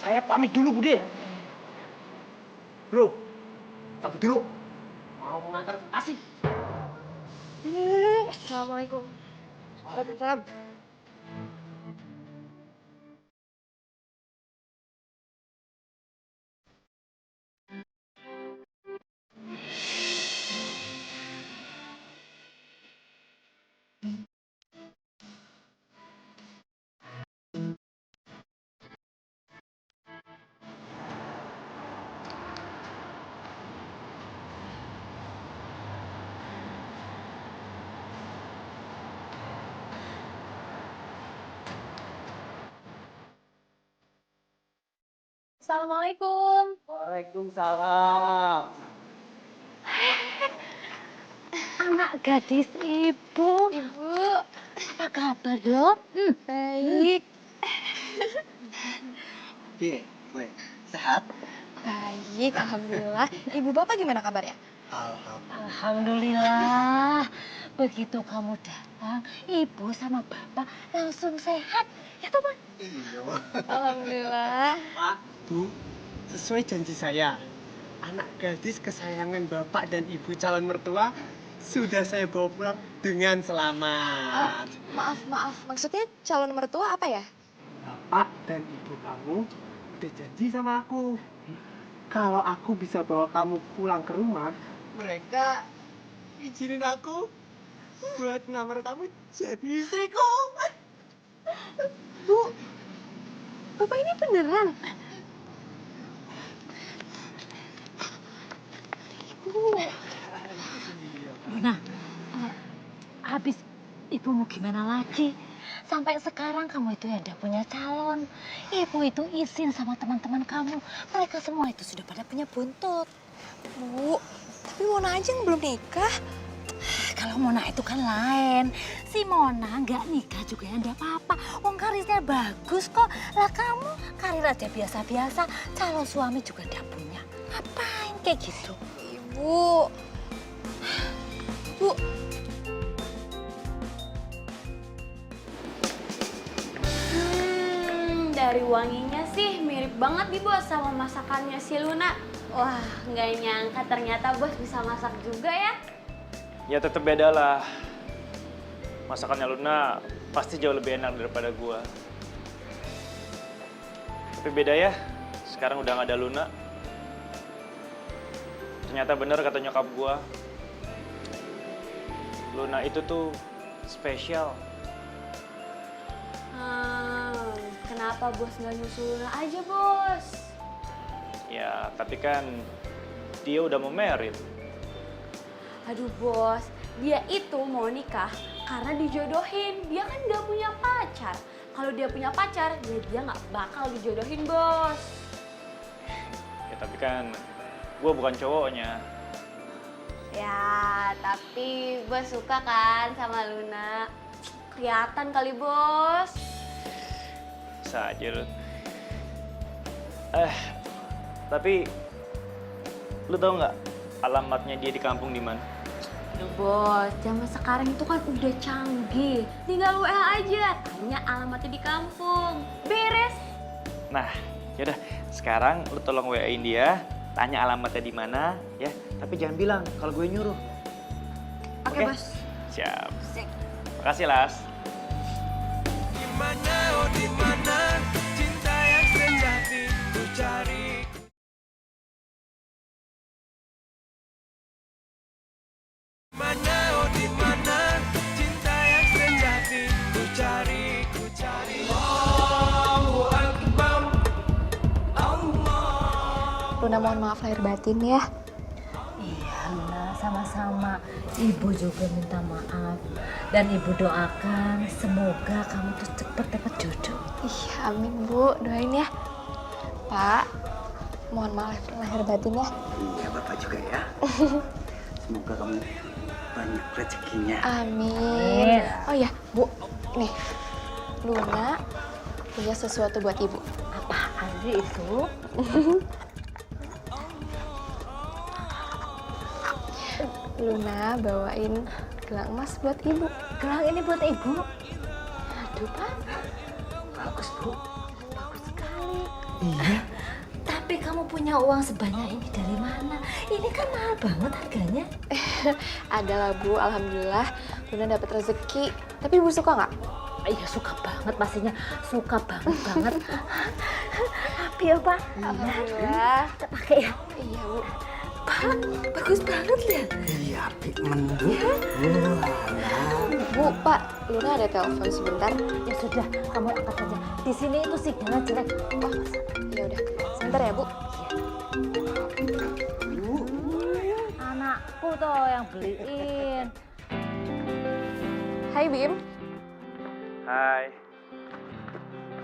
saya pamit dulu Bude. Bro, pamit dulu. Mau ngantar kasih. Assalamualaikum. Waalaikumsalam. Assalamualaikum. Waalaikumsalam. Anak gadis ibu. Ibu. Apa kabar, Dok? Baik. Sehat? Baik, alhamdulillah. Ibu Bapak gimana kabarnya? Alhamdulillah. Begitu kamu datang, ibu sama bapak langsung sehat. Ya toh, Pak? Iya. Alhamdulillah. Pak, Bu, sesuai janji saya, anak gadis kesayangan Bapak dan Ibu calon mertua sudah saya bawa pulang dengan selamat. Maaf. Maksudnya calon mertua apa ya? Bapak dan Ibu kamu udah janji sama aku. Kalau aku bisa bawa kamu pulang ke rumah, mereka izinin aku buat ngelamar kamu jadi istriku. Bu, Bapak ini beneran? Nah, habis ibu mau gimana lagi? Sampai sekarang kamu itu ya udah punya calon. Ibu itu izin sama teman-teman kamu. Mereka semua itu sudah pada punya buntut. Bu, tapi Mona aja yang belum nikah. Kalau Mona itu kan lain. Si Mona nggak nikah juga ya nggak apa-apa. Wong karirnya bagus kok. Lah kamu karir aja biasa-biasa. Calon suami juga nggak punya. Ngapain kayak gitu? Bu. Dari wanginya sih mirip banget nih bos sama masakannya si Luna. Wah, nggak nyangka ternyata bos bisa masak juga ya. Ya tetep beda lah. Masakannya Luna pasti jauh lebih enak daripada gua. Tapi beda ya, sekarang udah nggak ada Luna. Ternyata bener kata nyokap gua. Luna itu tuh spesial. Kenapa bos nggak nyusul Luna aja bos? Ya, tapi kan dia udah mau married. Aduh bos, dia itu mau nikah karena dijodohin. Dia kan nggak punya pacar. Kalau dia punya pacar, ya dia nggak bakal dijodohin bos. Ya tapi kan gue bukan cowoknya. Ya, tapi bos suka kan sama Luna? Kelihatan kali bos. Bisa aja lu. Tapi lu tau nggak alamatnya dia di kampung di mana? Aduh bos, zaman sekarang itu kan udah canggih. Tinggal WA aja, tanya alamatnya di kampung. Beres. Nah, yaudah sekarang lu tolong WA-in dia, tanya alamatnya di mana, ya. Tapi jangan bilang kalau gue nyuruh. Oke, bos. Siap. Makasih, Las. Dimana, oh dimana cinta yang sejati ku cari. Mana, oh dimana cinta yang sejati ku cari, ku cari. Allahu Akbar, Allah. Luna mohon maaf lahir batin ya. Iya Luna, sama-sama. Ibu juga minta maaf. Dan ibu doakan semoga kamu tuh cepet dapat jodoh. Iya amin Bu, doain ya. Pak, mohon maaf lahir batin ya. Iya Bapak juga ya. Semoga kamu banyak rezekinya. Amin. Oh ya Bu, nih Luna punya sesuatu buat Ibu. Apaan sih itu? Luna bawain gelang emas buat Ibu. Gelang ini buat Ibu? Aduh Pak, bagus Bu, bagus sekali. Iya. Tapi kamu punya uang sebanyak ini dari mana? Ini kan mahal banget harganya. Adalah Bu, alhamdulillah Luna dapat rezeki. Tapi Ibu suka nggak? Iya suka banget pastinya, suka banget. Api ya Pak? Alhamdulillah. Kita pakai ya? Iya Bu. Pak, bagus banget ya? Iya, api mendung. Bu, Pak, Luna ada telepon sebentar. Ya sudah, kamu angkat saja. Di sini itu sinyalnya jelek. Oh, ya udah. Sebentar ya, Bu. Anakku tuh yang beliin. Hai Bim. Hai.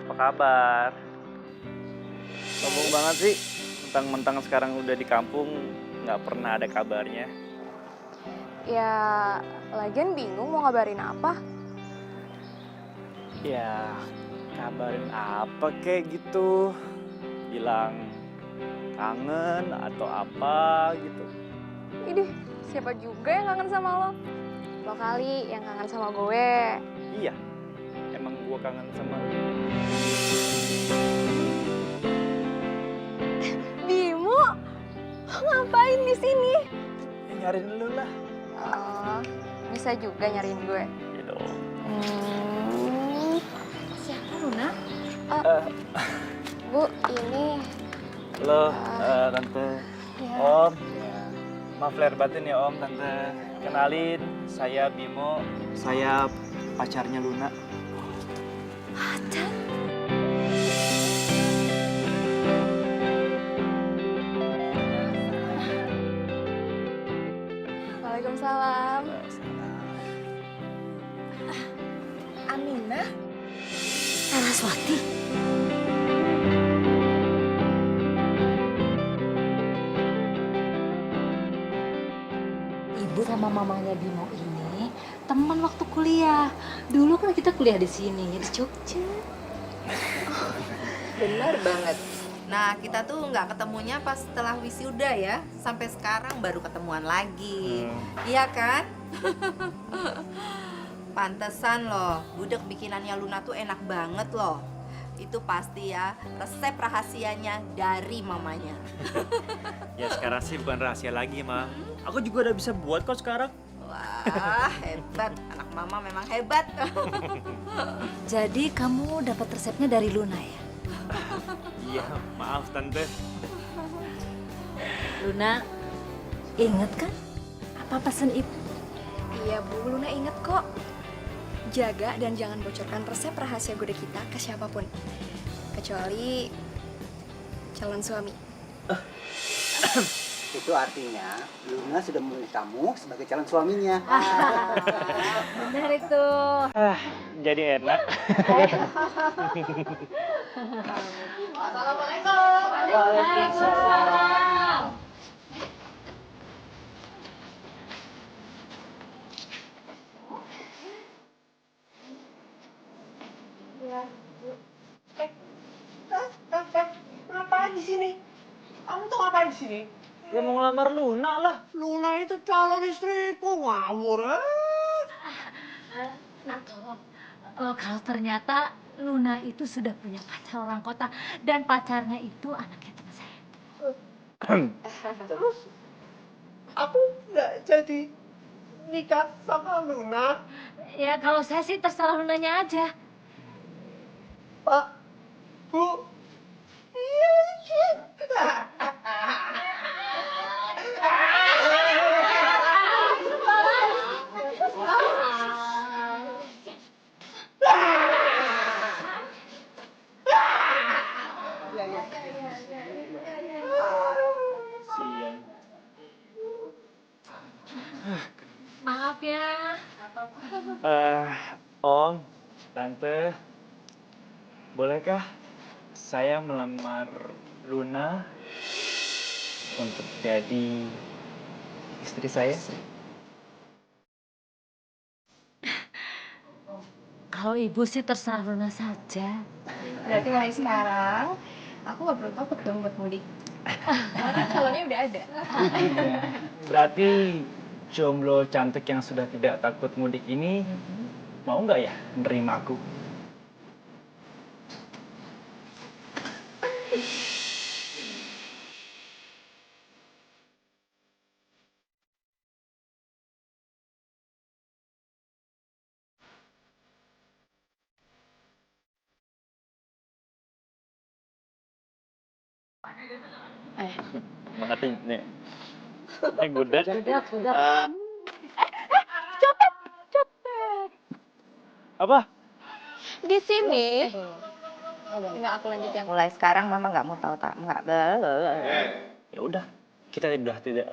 Apa kabar? Sombong banget sih. Mentang-mentang sekarang udah di kampung, nggak pernah ada kabarnya. Ya, lagian bingung mau ngabarin apa. Ya, kabarin apa kayak gitu. Bilang kangen atau apa gitu. Idih, siapa juga yang kangen sama lo? Lo kali yang kangen sama gue. Iya, emang gua kangen sama lu. Bimo, lo ngapain di sini? Ya, nyariin lu lah. Oh, bisa juga nyariin gue. Ya dong. Siapa Luna? Bu, ini Halo, Tante. ya. Om. Maaf lahir batin ya Om, Tante. Kenalin, saya Bimo. Saya pacarnya Luna. Pacar? Waalaikumsalam. Aminah? Saraswati? Ibu sama mamanya Bimo ini teman waktu kuliah. Dulu kan kita kuliah di sini, di Jogja. Benar banget. Nah, kita tuh nggak ketemunya pas setelah wisuda ya. Sampai sekarang baru ketemuan lagi. Iya kan? Pantesan loh, gudeg bikinannya Luna tuh enak banget loh. Itu pasti ya resep rahasianya dari mamanya. Ya sekarang sih bukan rahasia lagi, Ma. Aku juga udah bisa buat kok sekarang. Wah, hebat. Anak mama memang hebat. Jadi kamu dapat resepnya dari Luna ya? Iya, maaf Tante. Luna, inget kan apa pesan ibu? Iya Bu, Luna inget kok. Jaga dan jangan bocorkan resep rahasia gudeg kita ke siapapun. Kecuali calon suami. Itu artinya Luna sudah memilih kamu sebagai calon suaminya. Benar itu. Jadi enak. Waalaikumsalam. Ngapain di sini? Kamu tuh ngapain di sini? Ya mau ngelamar Luna lah. Luna itu calon istriku, ngawur. Nah, tolong. Kalau ternyata Luna itu sudah punya pacar orang kota dan pacarnya itu anaknya teman saya. Terus aku nggak jadi nikah sama Luna. Ya kalau saya sih terserah Lunanya aja. Pak, Bu, iya. Maaf ya. Om, Tante, bolehkah saya melamar Luna untuk jadi istri saya? Kalau ibu sih terserah Luna saja. Berarti mulai sekarang aku nggak perlu takut dong buat mudik. Karena calonnya udah ada. Berarti jomblo cantik yang sudah tidak takut mudik ini mau nggak ya menerima aku? Mati nih. Gudeg. Sudah. Copet. Apa? Di sini. Enggak, aku lanjut yang Mulai sekarang mama nggak mau tahu tak nggak. Ya udah, kita udah tidak